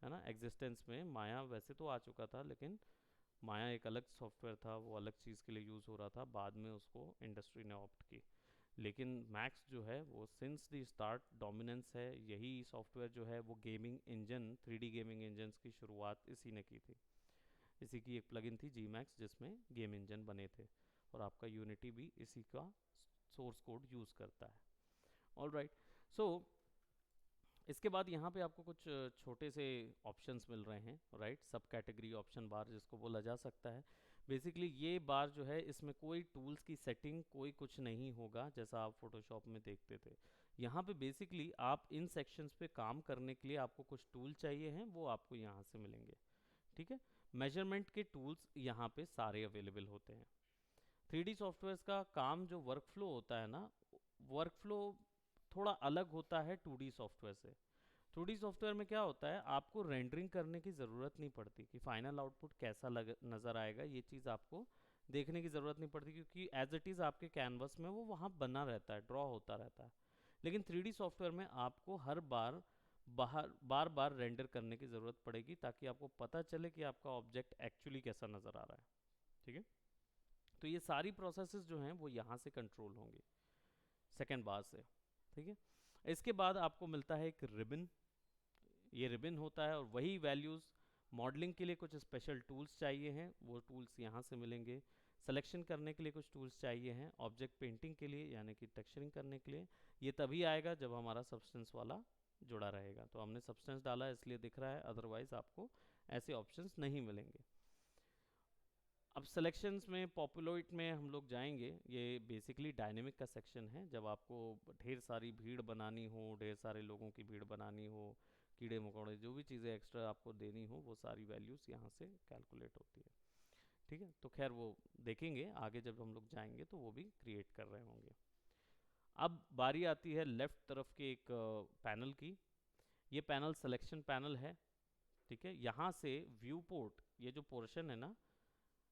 A: है ना। एग्जिस्टेंस में माया वैसे तो आ चुका था, लेकिन माया एक अलग सॉफ्टवेयर था, वो अलग चीज़ के लिए यूज़ हो रहा था, बाद में उसको इंडस्ट्री ने ऑप्ट की। लेकिन मैक्स जो है वो सिंस द स्टार्ट डोमिनेंस है। यही सॉफ्टवेयर जो है वो gaming engine, 3D gaming engines की शुरुआत इसी ने की थी। इसी की एक प्लगइन थी जी मैक्स, जिसमें गेम इंजन बने थे, और आपका यूनिटी भी इसी का सोर्स कोड यूज़ करता है। ऑल राइट, सो इसके बाद यहाँ पे आपको कुछ छोटे से ऑप्शंस मिल रहे हैं, राइट। सब कैटेगरी ऑप्शन बार जिसको बोला जा सकता है। बेसिकली ये बार जो है, इसमें कोई टूल्स की सेटिंग कोई कुछ नहीं होगा जैसा आप फोटोशॉप में देखते थे। यहाँ पे बेसिकली आप इन सेक्शंस पे काम करने के लिए आपको कुछ टूल चाहिए हैं, वो आपको यहाँ से मिलेंगे। ठीक है, मेजरमेंट के टूल्स यहाँ पे सारे अवेलेबल होते हैं। 3D सॉफ्टवेयर का काम जो वर्कफ्लो होता है ना, वर्कफ्लो थोड़ा अलग होता है 2D सॉफ्टवेयर से। 2D सॉफ्टवेयर में क्या होता है, आपको रेंडरिंग करने की ज़रूरत नहीं पड़ती कि फाइनल आउटपुट कैसा नज़र आएगा, ये चीज़ आपको देखने की ज़रूरत नहीं पड़ती, क्योंकि एज इट इज़ आपके कैनवस में वो वहाँ बना रहता है, ड्रॉ होता रहता है। लेकिन 3D सॉफ्टवेयर में आपको हर बार बार बार रेंडर करने की ज़रूरत पड़ेगी, ताकि आपको पता चले कि आपका ऑब्जेक्ट एक्चुअली कैसा नज़र आ रहा है। ठीक है, तो ये सारी प्रोसेसेस जो हैं वो यहाँ से कंट्रोल होंगी, सेकेंड बार से। ठीक है, इसके बाद आपको मिलता है एक रिबन। ये रिबन होता है, और वही वैल्यूज़ मॉडलिंग के लिए कुछ स्पेशल टूल्स चाहिए हैं, वो टूल्स यहाँ से मिलेंगे। सिलेक्शन करने के लिए कुछ टूल्स चाहिए हैं, ऑब्जेक्ट पेंटिंग के लिए यानी कि टेक्सचरिंग करने के लिए ये तभी आएगा जब हमारा सब्सटेंस वाला जुड़ा रहेगा। तो हमने सब्सटेंस डाला इसलिए दिख रहा है, अदरवाइज आपको ऐसे ऑप्शंस नहीं मिलेंगे। अब सिलेक्शंस में पॉपुलोइट में हम लोग जाएंगे। ये बेसिकली डायनेमिक का सेक्शन है, जब आपको ढेर सारी भीड़ बनानी हो, ढेर सारे लोगों की भीड़ बनानी हो, कीड़े मकोड़े जो भी चीज़ें एक्स्ट्रा आपको देनी हो, वो सारी वैल्यूज़ यहाँ से कैलकुलेट होती है। ठीक है, तो खैर वो देखेंगे आगे जब हम लोग जाएंगे, तो वो भी क्रिएट कर रहे होंगे। अब बारी आती है लेफ्ट तरफ के एक पैनल की। ये पैनल सिलेक्शन पैनल है। ठीक है, यहाँ से व्यू पोर्ट, ये जो पोर्शन है ना,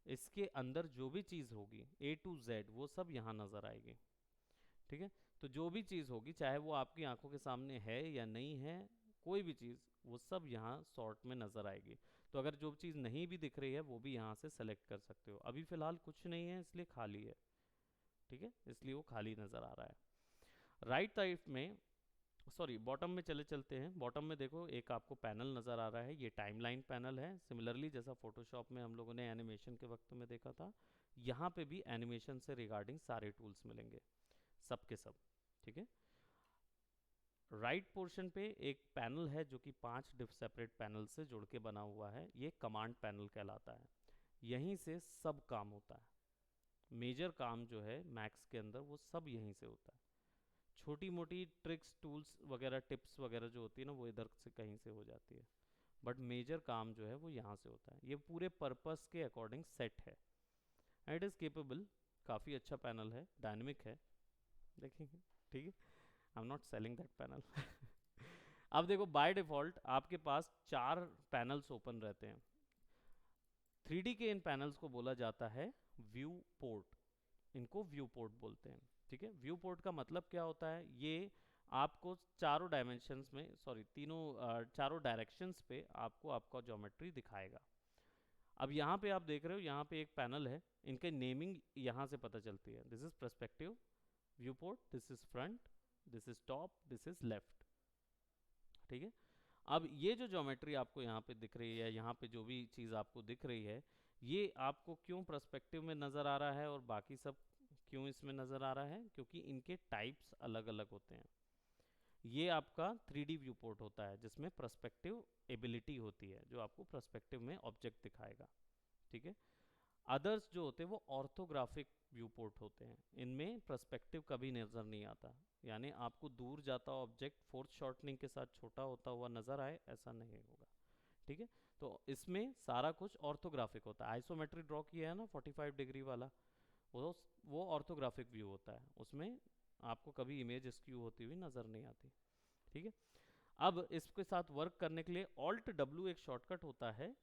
A: इसके अंदर जो भी चीज़ होगी A to Z वो सब यहाँ नज़र आएगी। ठीक है, तो जो भी चीज़ होगी, चाहे वो आपकी आंखों के सामने है या नहीं है, कोई भी चीज़, वो सब यहाँ सॉर्ट में नज़र आएगी। तो अगर जो चीज़ नहीं भी दिख रही है वो भी यहाँ से सेलेक्ट कर सकते हो। अभी फ़िलहाल कुछ नहीं है इसलिए खाली है। ठीक है, इसलिए वो खाली नज़र आ रहा है। राइट साइड में, सॉरी बॉटम में चले चलते हैं। बॉटम में देखो एक आपको पैनल नज़र आ रहा है, ये टाइमलाइन पैनल है। सिमिलरली जैसा फोटोशॉप में हम लोगों ने एनिमेशन के वक्त में देखा था, यहाँ पे भी एनिमेशन से रिगार्डिंग सारे टूल्स मिलेंगे, सब के सब। ठीक है, राइट पोर्शन पे एक पैनल है जो कि 5 सेपरेट पैनल से जुड़ के बना हुआ है, ये कमांड पैनल कहलाता है। यहीं से सब काम होता है। मेजर काम जो है मैक्स के अंदर वो सब यहीं से होता है। छोटी मोटी ट्रिक्स, टूल्स वगैरह, टिप्स वगैरह जो होती है ना, वो इधर से कहीं से हो जाती है, बट मेजर काम जो है वो यहाँ से होता है। ये पूरे पर्पस के अकॉर्डिंग सेट है, इट इज़ केपेबल। काफ़ी अच्छा पैनल है, डायनेमिक है, देखेंगे। ठीक है, I am not selling that panel. अब देखो बाय डिफ़ॉल्ट आपके पास 4 पैनल्स ओपन रहते हैं। 3D के इन पैनल्स को बोला जाता है व्यू पोर्ट, इनको व्यू पोर्ट बोलते हैं। ठीक है, व्यू पोर्ट का मतलब क्या होता है, ये आपको चारों डायमेंशंस में, सॉरी तीनों चारों डायरेक्शंस पे आपको आपका ज्योमेट्री दिखाएगा। अब यहाँ पे आप देख रहे हो, यहाँ पे एक पैनल है, इनके नेमिंग यहाँ से पता चलती है। This is perspective view port, this is front, this is top, this is left. ठीक है, अब ये जो ज्योमेट्री आपको यहाँ पे दिख रही है, यहाँ पे जो भी चीज़ आपको दिख रही है, ये आपको क्यों पर्सपेक्टिव में नज़र आ रहा है और बाकी सब क्यों इसमें नज़र आ रहा है? क्योंकि इनके टाइप्स अलग अलग होते हैं। ये आपका 3D व्यू पोर्ट होता है जिसमें पर्सपेक्टिव एबिलिटी होती है, जो आपको पर्सपेक्टिव में ऑब्जेक्ट दिखाएगा, ठीक है। अदर्स जो होते हैं वो ऑर्थोग्राफिक व्यू पोर्ट होते हैं, इनमें पर्सपेक्टिव कभी नज़र नहीं आता, यानी आपको दूर जाता ऑब्जेक्ट फोर्थ शॉर्टनिंग के साथ छोटा होता हुआ नज़र आए, ऐसा नहीं होगा, ठीक है। तो इसमें सारा कुछ ऑर्थोग्राफिक होता है। आइसोमेट्री ड्रॉ किया है ना 45 डिग्री वाला, वो वो ऑर्थोग्राफिक व्यू होता है, उसमें आपको कभी इमेज स्क्यू होती हुई नज़र नहीं आती, ठीक है। अब इसके साथ वर्क करने के लिए ऑल्ट डब्ल्यू एक शॉर्टकट होता है,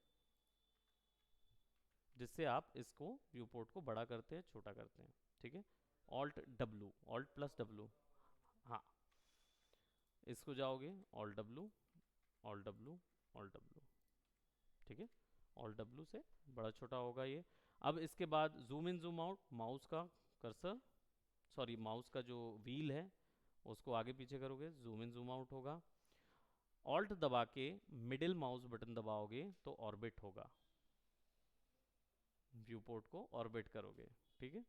A: जिससे आप इसको व्यू पोर्ट को बड़ा करते हैं, छोटा करते हैं, ठीक है। Alt W, alt plus W, हाँ, इसको जाओगे alt W, alt W, alt W, ठीक है। ऑल्ट डब्ल्यू से बड़ा छोटा होगा ये। अब इसके बाद zoom in zoom out, mouse का कर्सर, सॉरी माउस का जो व्हील है उसको आगे पीछे करोगे, जूम इन जूम आउट होगा। ऑल्ट दबा के मिडिल माउस बटन दबाओगे तो ऑर्बिट होगा, व्यू पोर्ट को ऑर्बिट करोगे, ठीक है।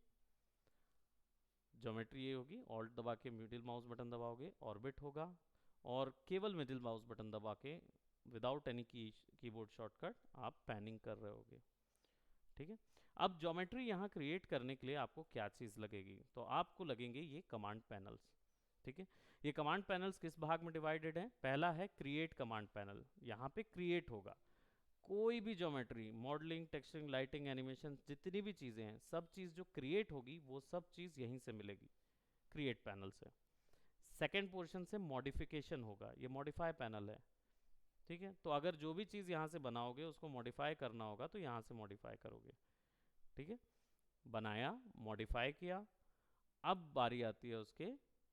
A: ज्योमेट्री ये होगी, ऑल्ट दबा के मिडिल माउस बटन दबाओगे ऑर्बिट होगा, और केवल मिडिल माउस बटन दबा के विदाउट एनी कीबोर्ड शॉर्टकट आप पैनिंग कर रहे होगे, ठीक है। अब ज्योमेट्री यहाँ क्रिएट करने के लिए आपको क्या चीज़ लगेगी, तो आपको लगेंगे ये कमांड पैनल्स, ठीक है। ये कमांड पैनल्स किस भाग में डिवाइडेड है? पहला है क्रिएट कमांड पैनल, यहाँ पे क्रिएट होगा कोई भी geometry, modelling, texturing, lighting, animation, जितनी भी चीज़ें हैं, सब चीज़ जो क्रिएट होगी वो सब चीज़ यहीं से मिलेगी, क्रिएट पैनल से। सेकेंड पोर्शन से मॉडिफिकेशन होगा, ये मॉडिफाई पैनल है, ठीक है। तो अगर जो भी चीज़ यहाँ से बनाओगे उसको मॉडिफाई करना होगा तो यहाँ से मॉडिफाई करोगे, ठीक है। बनाया, मॉडिफाई किया, अब बारी आती है उसके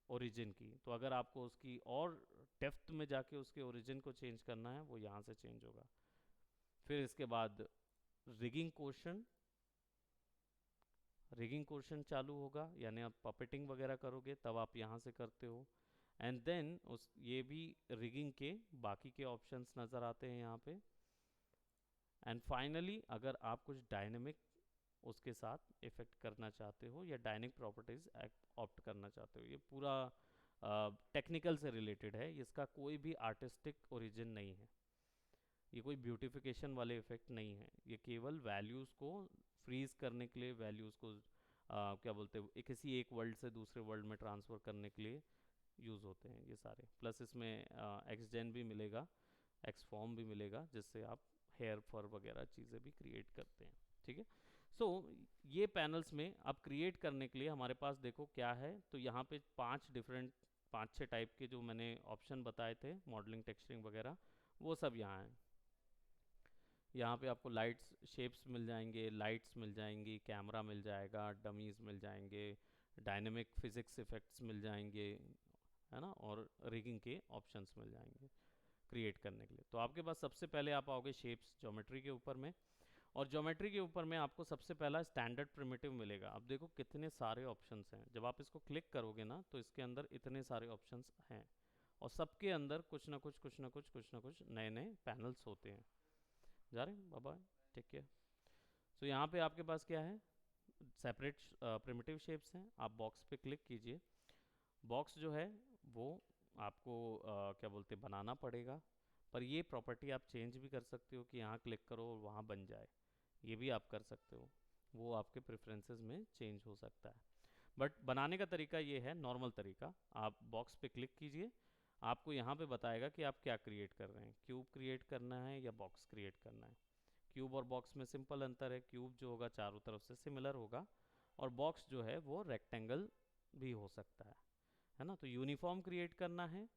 A: ओरिजिन की, तो अगर आपको उसकी और डेप्थ में जाके उसके ओरिजिन को चेंज करना है वो यहाँ से चेंज होगा। फिर इसके बाद रिगिंग क्वेश्चन, रिगिंग क्वेश्चन चालू होगा, यानी आप पपेटिंग वगैरह करोगे तब आप यहाँ से करते हो। एंड देन उस ये भी रिगिंग के बाकी के ऑप्शंस नज़र आते हैं यहाँ पे। एंड फाइनली अगर आप कुछ डायनेमिक उसके साथ इफेक्ट करना चाहते हो या डायनेमिक प्रॉपर्टीज ऑप्ट करना चाहते हो, ये पूरा टेक्निकल से रिलेटेड है, इसका कोई भी आर्टिस्टिक ओरिजिन नहीं है, ये कोई ब्यूटिफिकेशन वाले इफेक्ट नहीं है, ये केवल वैल्यूज़ को फ्रीज करने के लिए, वैल्यूज़ को क्या बोलते हैं किसी एक वर्ल्ड से दूसरे वर्ल्ड में ट्रांसफ़र करने के लिए यूज़ होते हैं ये सारे। प्लस इसमें एक्सजेन भी मिलेगा, एक्स फॉर्म भी मिलेगा, जिससे आप हेयर फर वगैरह चीज़ें भी क्रिएट करते हैं, ठीक है। सो ये पैनल्स में अब क्रिएट करने के लिए हमारे पास देखो क्या है, तो यहाँ पे पाँच छः टाइप के जो मैंने ऑप्शन बताए थे, मॉडलिंग, टेक्सचरिंग वगैरह, वो सब यहाँ हैं। यहाँ पे आपको लाइट्स शेप्स मिल जाएंगे, लाइट्स मिल जाएंगी, कैमरा मिल जाएगा, डमीज़ मिल जाएंगे, डायनेमिक फिजिक्स इफेक्ट्स मिल जाएंगे, है ना, और रिगिंग के ऑप्शंस मिल जाएंगे क्रिएट करने के लिए। तो आपके पास सबसे पहले आप आओगे शेप्स ज्योमेट्री के ऊपर में, और ज्योमेट्री के ऊपर में आपको सबसे पहला स्टैंडर्ड प्रिमिटिव मिलेगा। अब देखो कितने सारे ऑप्शंस हैं, जब आप इसको क्लिक करोगे ना तो इसके अंदर इतने सारे ऑप्शंस हैं, और सबके अंदर कुछ ना कुछ कुछ ना कुछ कुछ ना कुछ नए नए पैनल्स होते हैं। जा रहे हैं बाबा, ठीक है। सो यहाँ पे आपके पास क्या है, सेपरेट प्रिमिटिव शेप्स हैं, आप बॉक्स पे क्लिक कीजिए। बॉक्स जो है वो आपको क्या बोलते हैं बनाना पड़ेगा, पर ये प्रॉपर्टी आप चेंज भी कर सकते हो कि यहाँ क्लिक करो और वहाँ बन जाए, ये भी आप कर सकते हो, वो आपके प्रेफरेंसेस में चेंज हो सकता है। बट बनाने का तरीका ये है, नॉर्मल तरीका, आप बॉक्स पे क्लिक कीजिए, आपको यहाँ पे बताएगा कि आप क्या क्रिएट कर रहे हैं, क्यूब क्रिएट करना है या बॉक्स क्रिएट करना है। क्यूब और बॉक्स में सिंपल अंतर है, क्यूब जो होगा चारों तरफ से सिमिलर होगा, और बॉक्स जो है वो रेक्टेंगल भी हो सकता है ना। तो यूनिफॉर्म क्रिएट करना है,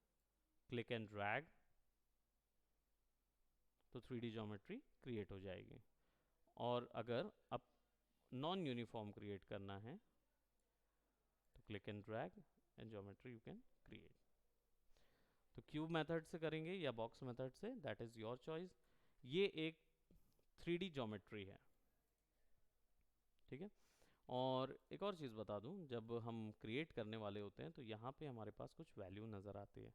A: क्लिक एंड ड्रैग, तो 3D ज्योमेट्री क्रिएट हो जाएगी। और अगर अब नॉन यूनिफॉर्म क्रिएट करना है तो click and drag and geometry you can create. तो क्यूब मेथड से करेंगे या बॉक्स मेथड से, दैट इज़ योर चॉइस। ये एक 3D ज्योमेट्री है, ठीक है। और एक और चीज़ बता दूं, जब हम क्रिएट करने वाले होते हैं तो यहाँ पे हमारे पास कुछ वैल्यू नज़र आती है,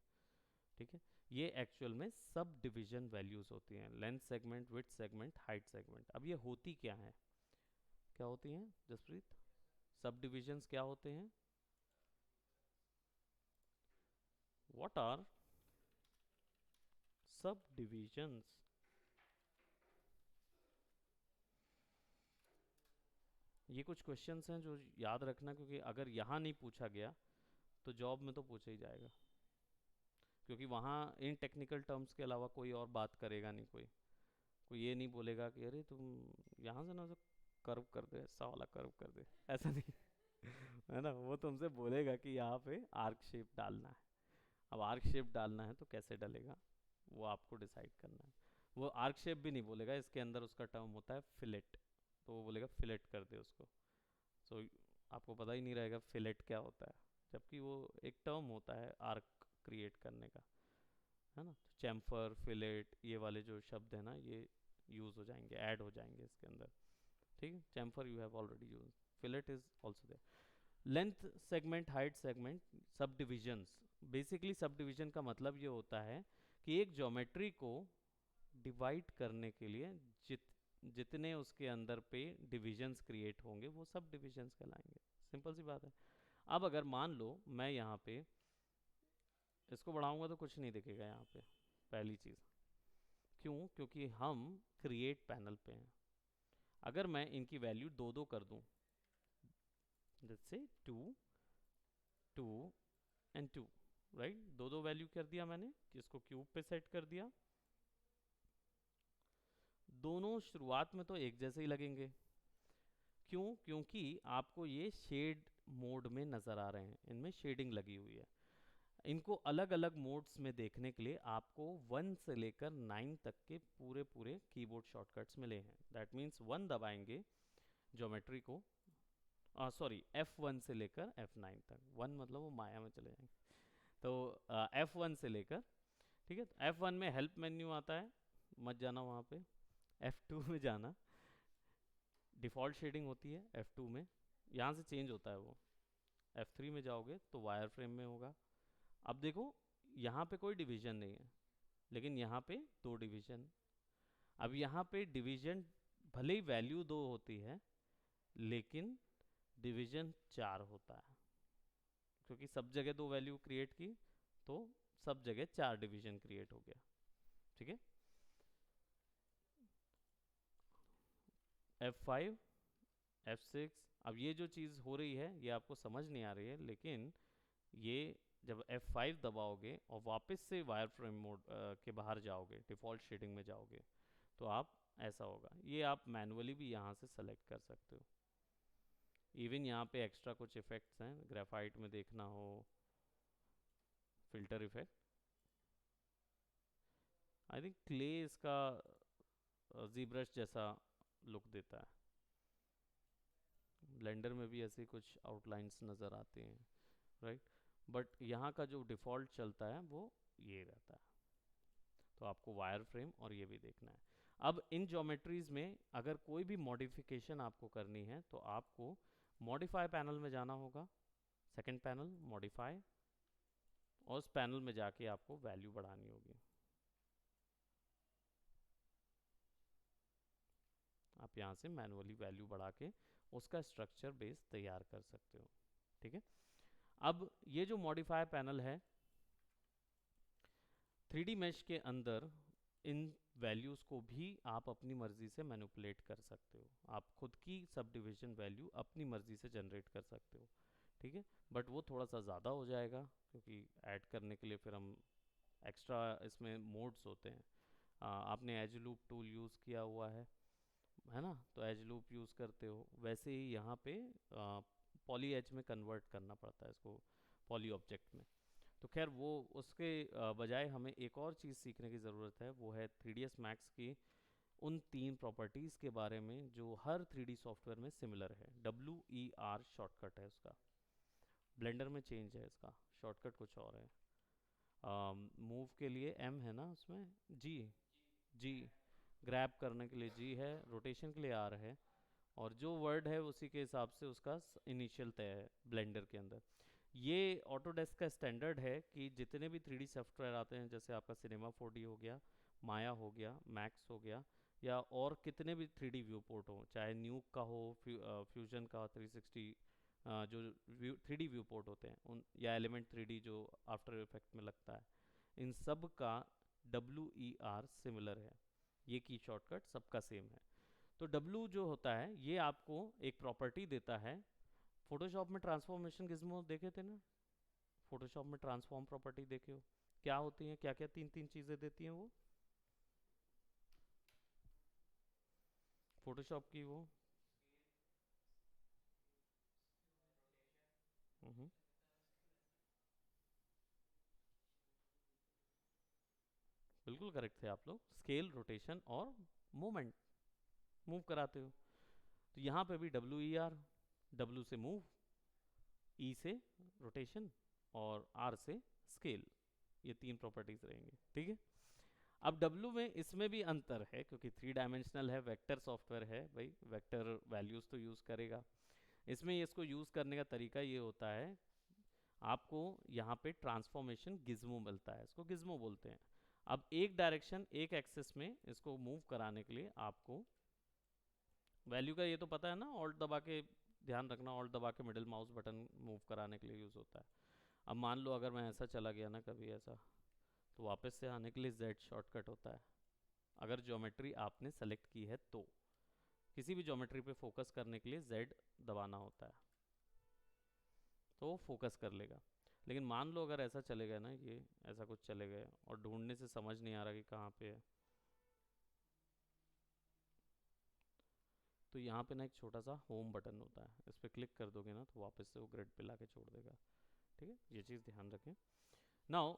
A: ठीक है, ये एक्चुअल में सब डिवीजन वैल्यूज होती हैं, length segment, width segment, height segment. अब ये होती क्या है, क्या होती हैं जसप्रीत? सब डिविजन्स क्या होते हैं? व्हाट आर सब डिविजन्स? ये कुछ क्वेश्चंस हैं जो याद रखना, क्योंकि अगर यहाँ नहीं पूछा गया तो जॉब में तो पूछा ही जाएगा, क्योंकि वहाँ इन टेक्निकल टर्म्स के अलावा कोई और बात करेगा नहीं। कोई कोई ये नहीं बोलेगा कि अरे तुम यहाँ से ना तो कर्व कर दे, ऐसा वाला कर्व कर दे, ऐसा नहीं है ना। वो तुमसे बोलेगा कि यहाँ पे आर्क शेप डालना है। अब आर्क शेप डालना है तो कैसे डलेगा, वो आपको डिसाइड करना है। वो आर्क शेप भी नहीं बोलेगा, इसके अंदर उसका टर्म होता है फिलेट, तो वो बोलेगा फिलेट कर दे उसको। सो आपको पता ही नहीं रहेगा फिलेट क्या होता है, जबकि वो एक टर्म होता है आर्क क्रिएट करने का, है ना। तो चैम्फर, फिलेट, ये वाले जो शब्द है ना, ये यूज़ हो जाएंगे, ऐड हो जाएंगे इसके अंदर। ठीक है, chamfer you have already use, fillet is also there. Length segment, height segment, subdivisions. Basically subdivision का मतलब ये होता है कि एक ज्योमेट्री को डिवाइड करने के लिए जितने उसके अंदर पे डिविजन्स क्रिएट होंगे वो सब डिविजन्स कहलाएंगे। सिंपल सी बात है। अब अगर मान लो मैं यहाँ पे इसको बढ़ाऊंगा तो कुछ नहीं दिखेगा यहाँ पे, पहली चीज़। क्यों? क्योंकि हम क्रिएट पैनल पे हैं। अगर मैं इनकी वैल्यू दो दो कर दूं, जैसे 2 2 एंड 2, राइट, दो दो वैल्यू कर दिया मैंने, इसको क्यूब पे सेट कर दिया। दोनों शुरुआत में तो एक जैसे ही लगेंगे। क्यों? क्योंकि आपको ये शेड मोड में नज़र आ रहे हैं, इनमें शेडिंग लगी हुई है। इनको अलग अलग मोड्स में देखने के लिए आपको 1 से लेकर 9 तक के पूरे पूरे कीबोर्ड शॉर्टकट्स मिले हैं। दैट मीन्स 1 दबाएंगे ज्योमेट्री को, सॉरी, F1 से लेकर F9 तक। 1 मतलब वो माया में चले जाएंगे, तो F1 से लेकर, ठीक है। तो F1 में हेल्प मेन्यू आता है, मत जाना वहाँ पे। F2 में जाना, डिफ़ॉल्ट शेडिंग होती है F2 में, यहाँ से चेंज होता है वो। F3 में जाओगे तो वायर फ्रेम में होगा। अब देखो यहाँ पे कोई डिवीजन नहीं है, लेकिन यहाँ पे दो डिवीजन। अब यहाँ पे डिवीजन भले ही वैल्यू दो होती है, लेकिन डिवीजन 4 होता है, क्योंकि सब जगह दो वैल्यू क्रिएट की तो सब जगह 4 डिवीजन क्रिएट हो गया। ठीक है, F5, F6। अब ये जो चीज़ हो रही है ये आपको समझ नहीं आ रही है, लेकिन ये जब F5 दबाओगे और वापस से वायर फ्रेम मोड के बाहर जाओगे, डिफ़ॉल्ट शेडिंग में जाओगे, तो आप ऐसा होगा। ये आप मैनुअली भी यहाँ से सेलेक्ट कर सकते हो। इवन यहाँ पे एक्स्ट्रा कुछ इफ़ेक्ट्स हैं, ग्रेफाइट में देखना हो, filter effect, I think clay इसका जी ब्रश जैसा लुक देता है। ब्लेंडर में भी ऐसे कुछ आउटलाइंस नज़र आते हैं, राइट। बट यहाँ का जो डिफ़ॉल्ट चलता है वो ये रहता है। तो आपको वायर फ्रेम और ये भी देखना है। अब इन ज्योमेट्रीज में अगर कोई भी मॉडिफिकेशन आपको करनी है तो आपको मॉडिफाई पैनल में जाना होगा, सेकंड पैनल मॉडिफाई, और उस पैनल में जाके आपको वैल्यू बढ़ानी होगी। आप यहाँ से मैनुअली वैल्यू बढ़ा के उसका स्ट्रक्चर बेस तैयार कर सकते हो। ठीक है, अब ये जो मॉडिफाई पैनल है 3D मैश के अंदर, इन वैल्यूज़ को भी आप अपनी मर्ज़ी से मैनिपुलेट कर सकते हो। आप खुद की सब डिविजन वैल्यू अपनी मर्ज़ी से जनरेट कर सकते हो। ठीक है, बट वो थोड़ा सा ज़्यादा हो जाएगा, क्योंकि ऐड करने के लिए फिर हम एक्स्ट्रा इसमें मोड्स होते हैं। आपने एज लूप टूल यूज़ किया हुआ है ना, तो एज लूप यूज़ करते हो। वैसे ही यहाँ पे पॉली एज में कन्वर्ट करना पड़ता है इसको, पॉली ऑब्जेक्ट में। तो खैर वो उसके बजाय हमें एक और चीज़ सीखने की ज़रूरत है, वो है 3ds Max की उन 3 प्रॉपर्टीज़ के बारे में जो हर 3D सॉफ्टवेयर में सिमिलर है। WER शॉर्टकट है उसका, ब्लेंडर में चेंज है इसका शॉर्टकट, कुछ और है। मूव के लिए M है ना उसमें, जी ग्रैब करने के लिए G है, रोटेशन के लिए R है, और जो वर्ड है उसी के हिसाब से उसका इनिशियल तय है ब्लेंडर के अंदर। ये ऑटोडेस्क का स्टैंडर्ड है कि जितने भी 3D सॉफ्टवेयर आते हैं, जैसे आपका सिनेमा 4D हो गया, माया हो गया, मैक्स हो गया, या और कितने भी 3D व्यू पोर्ट हो, चाहे न्यूक का हो, फ्यूजन का 360, जो 3D व्यू पोर्ट होते हैं उन, या एलिमेंट 3D जो आफ्टर इफेक्ट में लगता है, इन सब का WER सिमिलर है। ये की शॉर्टकट सबका सेम है। तो W जो होता है ये आपको एक प्रॉपर्टी देता है। फोटोशॉप में ट्रांसफॉर्मेशन गिज्मो देखे थे ना, फोटोशॉप में ट्रांसफॉर्म प्रॉपर्टी देखे हो, क्या होती है, क्या क्या तीन तीन चीजें देती हैं वो फोटोशॉप की वो। हम्म, बिल्कुल करेक्ट थे आप लोग। स्केल, रोटेशन और मूवमेंट, मूव कराते हो। तो यहाँ पे भी WER, W से मूव, E से रोटेशन और R से स्केल, ये तीन प्रॉपर्टीज रहेंगी, ठीक है। अब W में इसमें भी अंतर है क्योंकि 3 डायमेंशनल है, वेक्टर सॉफ्टवेयर है भाई, वेक्टर वैल्यूज तो यूज करेगा। इसमें इसको यूज करने का तरीका ये होता है, आपको यहाँ पे ट्रांसफॉर्मेशन गिज्मो मिलता है, इसको गिज्मो बोलते हैं। अब एक डायरेक्शन, एक एक्सिस में इसको मूव कराने के लिए आपको वैल्यू का ये तो पता है ना, ऑल्ट दबा के, ध्यान रखना ऑल्ट दबा के मिडिल माउस बटन मूव कराने के लिए यूज होता है। अब मान लो अगर मैं ऐसा चला गया ना कभी ऐसा, तो वापस से आने के लिए Z शॉर्टकट होता है, अगर ज्योमेट्री आपने सेलेक्ट की है तो। किसी भी ज्योमेट्री पे फोकस करने के लिए Z दबाना होता है, तो वो फोकस कर लेगा। लेकिन मान लो अगर ऐसा चले गया ना, ये ऐसा कुछ चले गए और ढूंढने से समझ नहीं आ रहा कि कहाँ पे है, तो यहाँ पे ना एक छोटा सा होम बटन होता है, इस पर क्लिक कर दोगे ना तो वापस से वो ग्रिड पे लाके छोड़ देगा, ठीक है, ये चीज़ ध्यान रखें। नाउ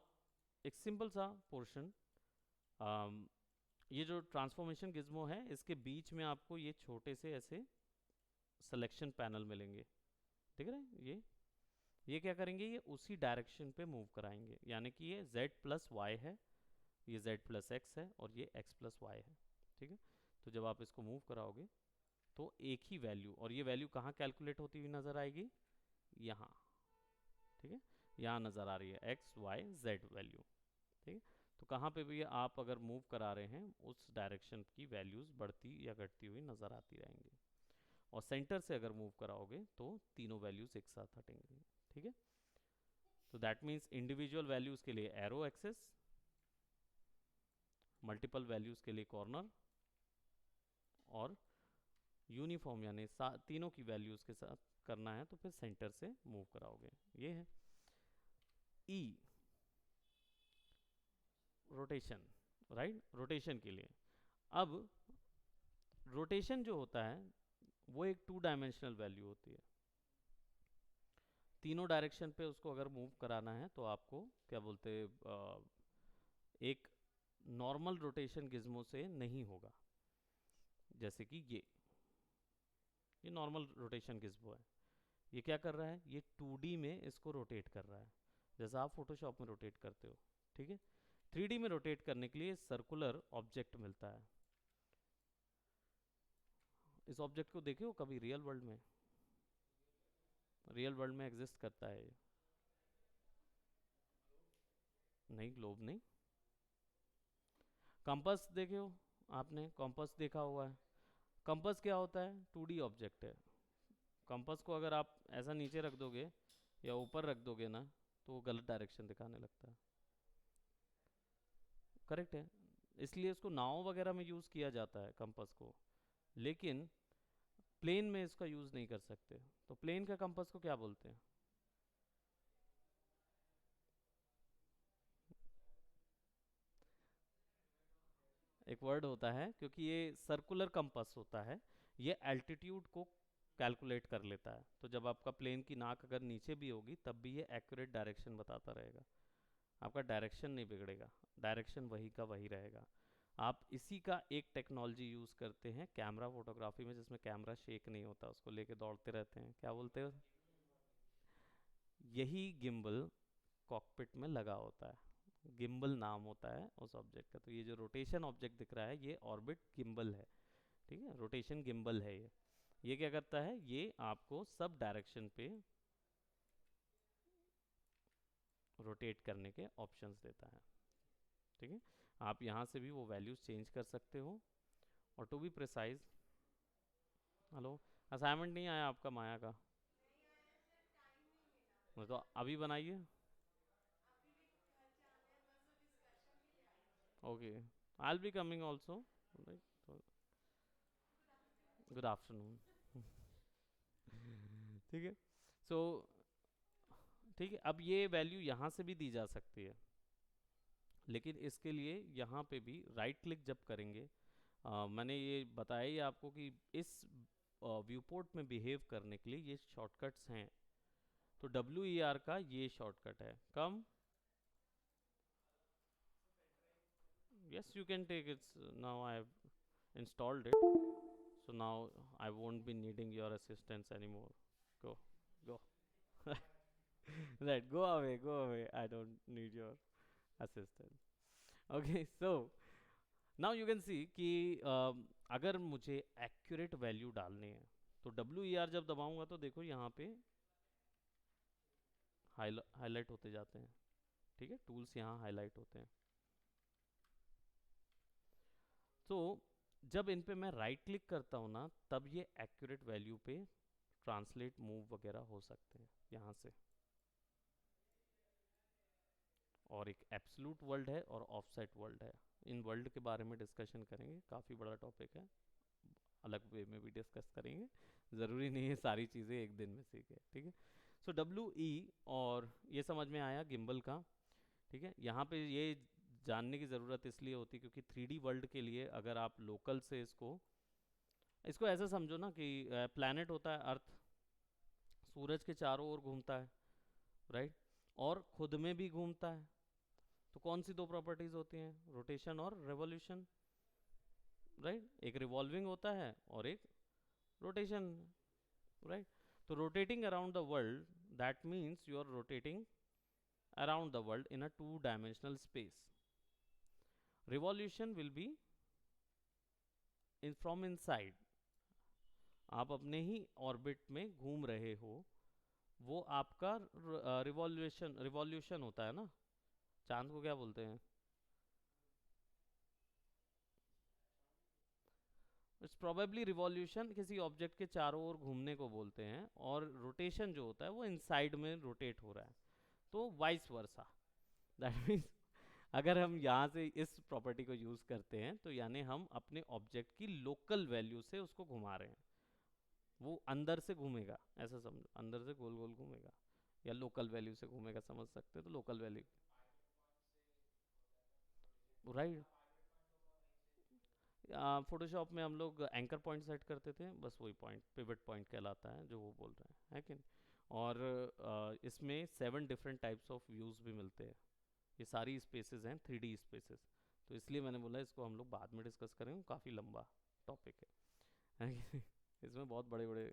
A: एक सिंपल सा पोर्शन, ये जो ट्रांसफॉर्मेशन गिज्मो है इसके बीच में आपको ये छोटे से ऐसे सिलेक्शन पैनल मिलेंगे, ठीक है ना। ये क्या करेंगे, ये उसी डायरेक्शन पे मूव कराएंगे, यानी कि ये Z+Y है, ये Z+X है और ये X+Y है, ठीक है। तो जब आप इसको मूव कराओगे तो एक ही वैल्यू, और ये वैल्यू कहाँ कैलकुलेट होती हुई नजर आएगी, यहाँ, ठीक है, यहाँ नजर आ रही है XYZ वैल्यू, ठीक है। तो कहाँ पे भी आप अगर मूव करा रहे हैं उस डायरेक्शन की वैल्यूज बढ़ती या घटती हुई नजर आती रहेंगी, और सेंटर से अगर मूव कराओगे तो तीनों वैल्यूज एक साथ हटेंगी, ठीक है। तो दैट मीन्स इंडिविजुअल वैल्यूज के लिए एरो एक्सेस, मल्टीपल वैल्यूज के लिए कॉर्नर, और यूनिफॉर्म यानी तीनों की वैल्यूज के साथ करना है तो फिर सेंटर से मूव कराओगे, ये है। ई, रोटेशन, राइट, रोटेशन के लिए। अब रोटेशन जो होता है वो एक 2 डायमेंशनल वैल्यू होती है, तीनों डायरेक्शन पे उसको अगर मूव कराना है तो आपको क्या बोलते हैं, एक नॉर्मल रोटेशन गिज्मो से नहीं होगा। जैसे कि ये नॉर्मल रोटेशन गिज्मो है, ये क्या कर रहा है, ये 2D में इसको रोटेट कर रहा है, जैसा आप फोटोशॉप में रोटेट करते हो, ठीक है। 3D में रोटेट करने के लिए सर्कुलर ऑब्जेक्ट मिलता है। इस ऑब्जेक्ट को देखे हो कभी रियल वर्ल्ड में, रियल वर्ल्ड में एग्जिस्ट करता है ये। नहीं, ग्लोब नहीं। कंपास देखे हो आपने, कंपास देखा हुआ है। कंपास क्या होता है, 2D ऑब्जेक्ट है। कंपास को अगर आप ऐसा नीचे रख दोगे या ऊपर रख दोगे ना तो वो गलत डायरेक्शन दिखाने लगता है, करेक्ट है। इसलिए इसको नाव वगैरह में यूज़ किया जाता है कंपास को, लेकिन प्लेन में इसका यूज़ नहीं कर सकते। तो प्लेन का कंपास को क्या बोलते हैं, एक वर्ड होता है, क्योंकि ये सर्कुलर कंपास होता है, ये एल्टीट्यूड को कैलकुलेट कर लेता है। तो जब आपका प्लेन की नाक अगर नीचे भी होगी तब भी ये एक्यूरेट डायरेक्शन बताता रहेगा, आपका डायरेक्शन नहीं बिगड़ेगा, डायरेक्शन वही का वही रहेगा। आप इसी का एक टेक्नोलॉजी यूज़ करते हैं कैमरा फोटोग्राफी में, जिसमें कैमरा शेक नहीं होता, उसको लेके दौड़ते रहते हैं, क्या बोलते हो, यही गिम्बल कॉकपिट में लगा होता है, गिम्बल नाम होता है उस ऑब्जेक्ट का। तो ये जो रोटेशन ऑब्जेक्ट दिख रहा है ये ऑर्बिट गिम्बल है, ठीक है, रोटेशन गिम्बल है ये क्या करता है, ये आपको सब डायरेक्शन पे रोटेट करने के ऑप्शंस देता है। ठीक है, आप यहाँ से भी वो वैल्यूज चेंज कर सकते हो। और to be precise, hello, assignment नहीं आया आपका माया का? तो अभी बनाइए। Okay, I will be coming also. Good afternoon. ठीक है, सो ठीक है, अब ये वैल्यू यहाँ से भी दी जा सकती है, लेकिन इसके लिए यहाँ पे भी राइट क्लिक जब करेंगे, मैंने ये बताया ही आपको कि इस व्यू पोर्ट में बिहेव करने के लिए ये शॉर्टकट्स हैं। तो WER का ये शॉर्टकट है, come, yes you can take its, now I have installed it, so now I won't be needing your assistance anymore. Go, go. Right, go away, I don't need your assistance. Okay, so now you can see कि अगर मुझे accurate value डालनी है तो WER जब दबाऊंगा तो देखो यहाँ पे हाईलाइट होते जाते हैं। ठीक है, टूल्स यहाँ हाईलाइट होते हैं। तो जब इन पे मैं राइट क्लिक करता हूँ ना, तब ये एक्यूरेट वैल्यू पे ट्रांसलेट मूव वगैरह हो सकते हैं यहाँ से। और एक एब्सोल्यूट वर्ल्ड है और ऑफसेट वर्ल्ड है। इन वर्ल्ड के बारे में डिस्कशन करेंगे, काफ़ी बड़ा टॉपिक है, अलग वे में भी डिस्कस करेंगे, ज़रूरी नहीं है सारी चीज़ें एक दिन में सीखे। ठीक है, सो WE, और ये समझ में आया गिम्बल का। ठीक है, यहाँ पे ये जानने की ज़रूरत इसलिए होती है क्योंकि 3D वर्ल्ड के लिए अगर आप लोकल से इसको इसको ऐसा समझो ना कि प्लैनेट होता है अर्थ, सूरज के चारों ओर घूमता है, राइट, और खुद में भी घूमता है। तो कौन सी दो प्रॉपर्टीज होती हैं? रोटेशन और रेवोल्यूशन, राइट। एक रिवॉल्विंग होता है और एक रोटेशन, राइट। तो rotating around the world, that means you are rotating around the world in a two-dimensional space. Revolution will be from inside. आप अपने ही ऑर्बिट में घूम रहे हो, वो आपका रिवॉल्यूशन होता है ना। चांद को क्या बोलते हैं? इट्स प्रोबेबली रिवॉल्यूशन किसी ऑब्जेक्ट के चारों ओर घूमने को बोलते हैं, और रोटेशन जो होता है वो इनसाइड में रोटेट हो रहा है, तो वाइस वर्सा। दैट मीन्स अगर हम यहाँ से इस प्रॉपर्टी को यूज़ करते हैं तो यानी हम अपने ऑब्जेक्ट की लोकल वैल्यू से उसको घुमा रहे हैं, वो अंदर से घूमेगा, ऐसा समझो, अंदर से गोल गोल घूमेगा, या लोकल वैल्यू से घूमेगा, समझ सकते हो, तो लोकल वैल्यू, राइट। फोटोशॉप में हम लोग एंकर पॉइंट सेट करते थे, बस वही पॉइंट पिवट पॉइंट कहलाता है जो वो बोल रहे हैं, है कि नहीं? और इसमें 7 डिफरेंट टाइप्स ऑफ व्यूज़ भी मिलते हैं। ये सारी स्पेसेस हैं 3D स्पेसेस, तो इसलिए मैंने बोला इसको हम लोग बाद में डिस्कस करेंगे, काफ़ी लंबा टॉपिक है कि नहीं? इसमें बहुत बड़े बड़े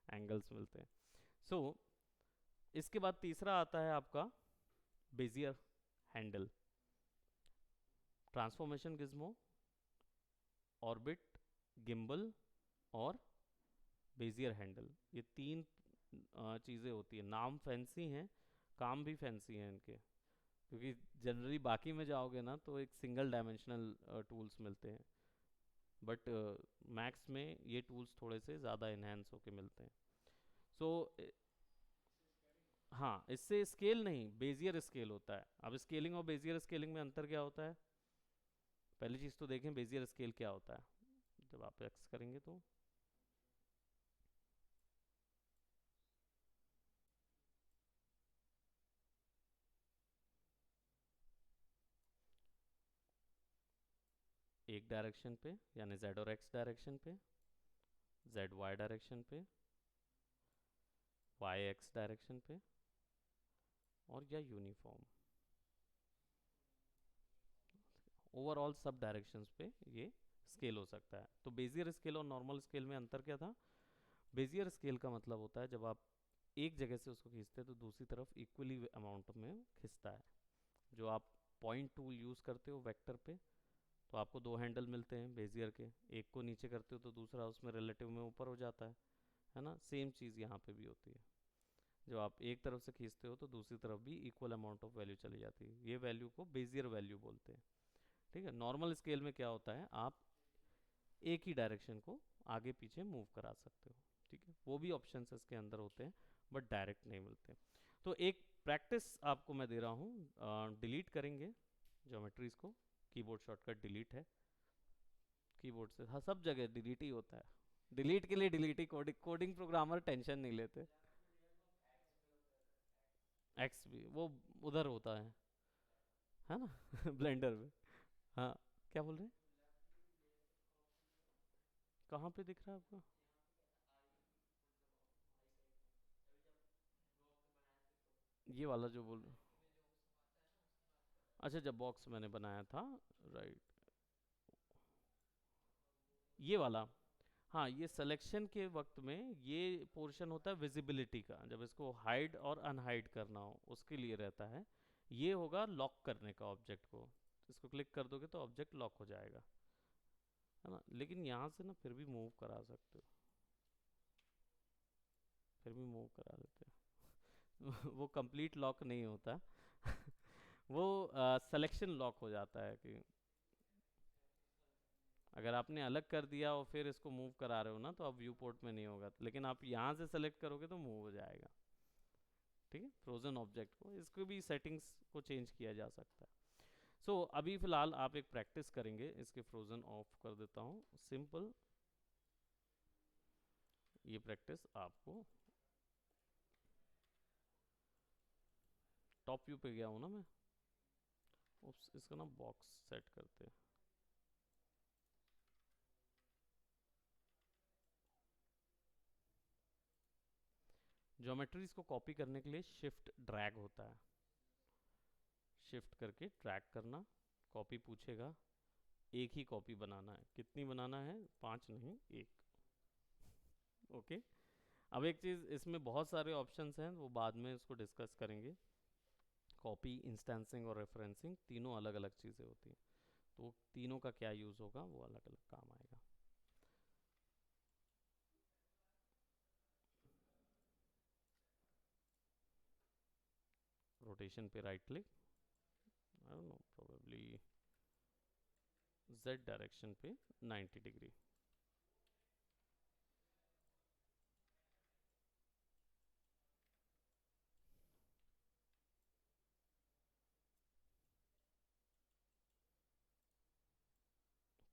A: एंगल्स मिलते हैं। सो इसके बाद तीसरा आता है आपका Bezier handle, transformation Gizmo, orbit, gimbal और बेजियर हैंडल। ये 3 चीज़ें होती है। नाम फैंसी हैं, काम भी फैंसी हैं इनके, क्योंकि जनरली बाकी में जाओगे ना तो एक सिंगल डायमेंशनल टूल्स मिलते हैं, बट मैक्स में ये टूल्स थोड़े से ज़्यादा इन्हेंस होके मिलते हैं। सो हाँ, इससे स्केल नहीं, बेजियर स्केल होता है। अब स्केलिंग और बेजियर स्केलिंग में अंतर क्या होता है? पहली चीज़ तो देखें बेजियर स्केल क्या होता है, जब आप एक्स करेंगे तो एक डायरेक्शन पे, यानी जेड और एक्स डायरेक्शन पे, जेड वाई डायरेक्शन पे, वाई एक्स डायरेक्शन पे, और या यूनिफॉर्म, ओवरऑल सब डायरेक्शंस पे ये स्केल हो सकता है। तो बेजियर स्केल और नॉर्मल स्केल में अंतर क्या था? बेजियर स्केल का मतलब होता है जब आप एक जगह से उसको खींचते हैं तो दूसरी तरफ इक्वली अमाउंट में खिंचता है। जो आप पॉइंट टूल यूज़ करते हो वेक्टर पे, तो आपको 2 हैंडल मिलते हैं बेजियर के, एक को नीचे करते हो तो दूसरा उसमें रिलेटिव में ऊपर हो जाता है ना? सेम चीज़ यहाँ पे भी होती है। जब आप एक तरफ से खींचते हो तो दूसरी तरफ भी इक्वल अमाउंट ऑफ वैल्यू चली जाती है। ये वैल्यू को बेजियर वैल्यू बोलते हैं। ठीक है, नॉर्मल स्केल में क्या होता है, आप एक ही डायरेक्शन को आगे पीछे मूव करा सकते हो। ठीक है, वो भी ऑप्शंस इसके अंदर होते हैं, बट डायरेक्ट नहीं मिलते। तो एक प्रैक्टिस आपको मैं दे रहा हूँ, डिलीट करेंगे ज्योमेट्रीज को। कीबोर्ड शॉर्टकट डिलीट है कीबोर्ड से। हाँ, सब जगह डिलीट ही होता है। डिलीट के लिए डिलीट ही, कोडिंग कोडिंग प्रोग्रामर टेंशन नहीं लेते। एक्स भी वो उधर होता है ना ब्लेंडर में। हाँ, क्या बोल रहे हैं? कहाँ पे दिख रहा है आपको? ये वाला जो बोल रहे? अच्छा, जब बॉक्स मैंने बनाया था, राइट, ये वाला। हाँ, ये सिलेक्शन के वक्त में ये पोर्शन होता है विजिबिलिटी का, जब इसको हाइड और अनहाइड करना हो उसके लिए रहता है। ये होगा लॉक करने का ऑब्जेक्ट को। इसको क्लिक कर दोगे तो ऑब्जेक्ट लॉक हो जाएगा, है ना। लेकिन यहाँ से ना फिर भी मूव करा सकते हो, फिर भी मूव करा देते हो वो कंप्लीट लॉक नहीं होता वो सिलेक्शन लॉक हो जाता है कि अगर आपने अलग कर दिया और फिर इसको मूव करा रहे हो ना, तो अब व्यू पोर्ट में नहीं होगा, लेकिन आप यहाँ से सेलेक्ट करोगे तो मूव हो जाएगा। ठीक है, फ्रोजन ऑब्जेक्ट को, इसको भी सेटिंग्स को चेंज किया जा सकता है। अभी फिलहाल आप एक प्रैक्टिस करेंगे, इसके फ्रोजन ऑफ कर देता हूँ, सिंपल। ये प्रैक्टिस आपको, टॉप व्यू पे गया हूँ ना मैं। उप्स, इसका ना बॉक्स सेट करते हैं। ज्योमेट्रीज को कॉपी करने के लिए शिफ्ट ड्रैग होता है। शिफ्ट करके ड्रैग करना, कॉपी पूछेगा, एक ही कॉपी बनाना है। कितनी बनाना है? 5 नहीं, एक। ओके। अब एक चीज़, इसमें बहुत सारे ऑप्शंस हैं, वो बाद में उसको डिस्कस करेंगे। कॉपी, इंस्टेंसिंग और रेफरेंसिंग तीनों अलग अलग चीज़ें होती हैं, तो तीनों का क्या यूज़ होगा वो अलग अलग काम आएगा। रोटेशन पे right click, I don't know, probably Z direction पे 90 डिग्री।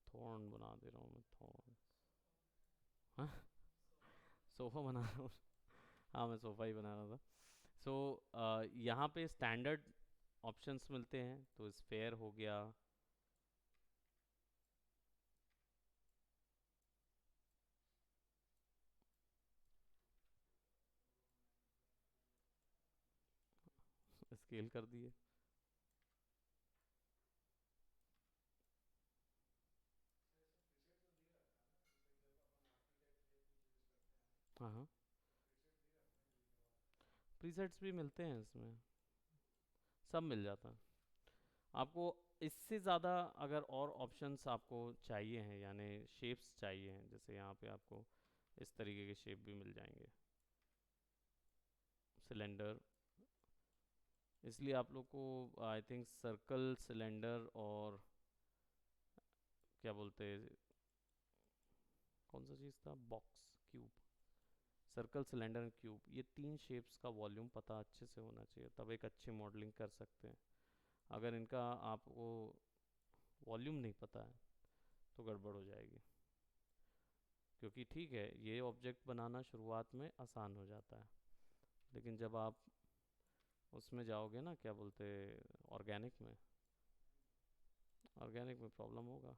A: थॉर्न बना दे रहा हूँ मैं, थॉर्न। हाँ, सोफा बना रहा हूँ हाँ, मैं सोफा ही बना रहा था। यहाँ पे स्टैंडर्ड ऑप्शंस मिलते हैं, तो स्फेयर हो गया। स्केल कर दिए। हाँ हाँ, प्रीसेट्स भी मिलते हैं इसमें, सब मिल जाता है आपको। इससे ज़्यादा अगर और ऑप्शंस आपको चाहिए हैं, यानी शेप्स चाहिए हैं, जैसे यहाँ पे आपको इस तरीके के शेप भी मिल जाएंगे, सिलेंडर। इसलिए आप लोग को आई थिंक सर्कल, सिलेंडर और क्या बोलते हैं, कौन सा चीज़ था, box, cube. Circle, cylinder and cube, ये तीन शेप्स का वॉल्यूम पता अच्छे से होना चाहिए, तब एक अच्छी मॉडलिंग कर सकते हैं। अगर इनका आपको वॉल्यूम नहीं पता है तो गड़बड़ हो जाएगी। क्योंकि ठीक है, ये ऑब्जेक्ट बनाना शुरुआत में आसान हो जाता है, लेकिन जब आप उसमें जाओगे ना, क्या बोलते, ऑर्गेनिक में, ऑर्गेनिक में प्रॉब्लम होगा।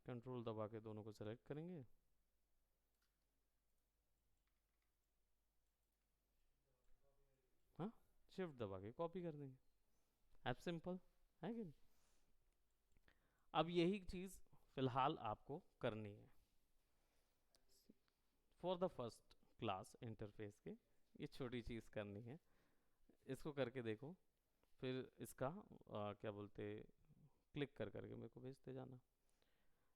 A: कंट्रोल दबा के दोनों को सेलेक्ट करेंगे। हाँ, शिफ्ट दबा के कॉपी कर देंगे। एप सिंपल है कि नहीं? अब यही चीज़ फिलहाल आपको करनी है for the first class interface के। ये छोटी चीज़ करनी है, इसको करके देखो। फिर इसका क्या बोलते, क्लिक कर करके मेरे को भेजते जाना।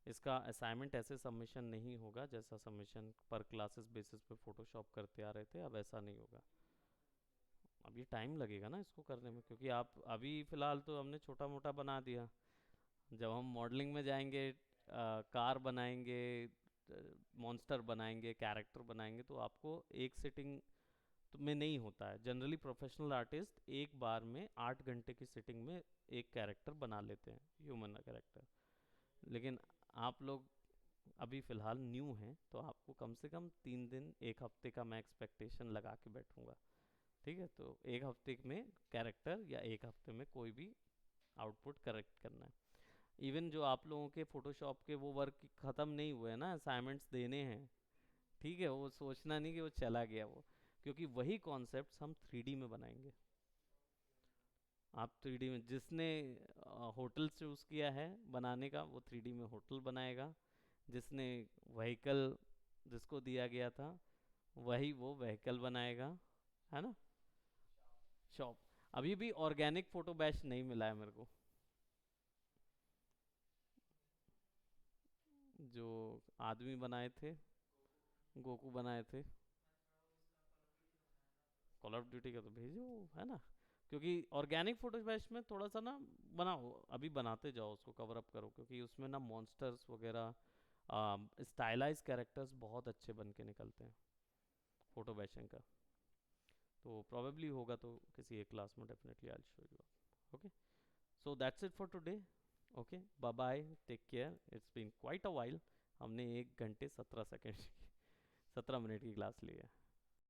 A: इसका असाइनमेंट ऐसे सबमिशन नहीं होगा जैसा सबमिशन पर क्लासेस बेसिस पे फोटोशॉप करते आ रहे थे, अब ऐसा नहीं होगा। अब ये टाइम लगेगा ना इसको करने में, क्योंकि आप अभी फ़िलहाल तो हमने छोटा मोटा बना दिया। जब हम मॉडलिंग में जाएंगे, कार बनाएंगे, मॉन्स्टर बनाएंगे, कैरेक्टर बनाएंगे, तो आपको एक सिटिंग तो में नहीं होता है। जनरली प्रोफेशनल आर्टिस्ट एक बार में 8 घंटे की सिटिंग में एक कैरेक्टर बना लेते हैं, ह्यूमन कैरेक्टर। लेकिन आप लोग अभी फ़िलहाल न्यू हैं, तो आपको कम से कम 3 दिन 1 हफ्ते का मैं एक्सपेक्टेशन लगा के बैठूंगा। ठीक है, तो 1 हफ्ते में कैरेक्टर या 1 हफ्ते में कोई भी आउटपुट करेक्ट करना है। इवन जो आप लोगों के फोटोशॉप के वो वर्क ख़त्म नहीं हुए हैं ना, असाइनमेंट्स देने हैं। ठीक है, वो सोचना नहीं कि वो चला गया वो, क्योंकि वही कॉन्सेप्ट्स हम 3D में बनाएंगे। आप 3D में, जिसने होटल चूज़ किया है बनाने का, वो 3D में होटल बनाएगा। जिसने व्हीकल जिसको दिया गया था, वही वो व्हीकल बनाएगा, है ना। शॉप, अभी भी ऑर्गेनिक फोटो बैच नहीं मिला है मेरे को। जो आदमी बनाए थे, गोकू बनाए थे। कॉल ऑफ ड्यूटी का तो भेजो, है ना। क्योंकि ऑर्गेनिक फोटो बैच में थोड़ा सा ना बनाओ, अभी बनाते जाओ, उसको कवर अप करो, क्योंकि उसमें ना मॉन्स्टर्स वगैरह, स्टाइलाइज कैरेक्टर्स बहुत अच्छे बन के निकलते हैं फोटो बैचिंग का। तो प्रॉबेबली होगा तो किसी एक क्लास में definitely I show you. Okay, so that's it for today. Okay, bye bye, take care, it's been quite a while. हमने 1 घंटे 17 सेकेंड 17 मिनट की क्लास ली है।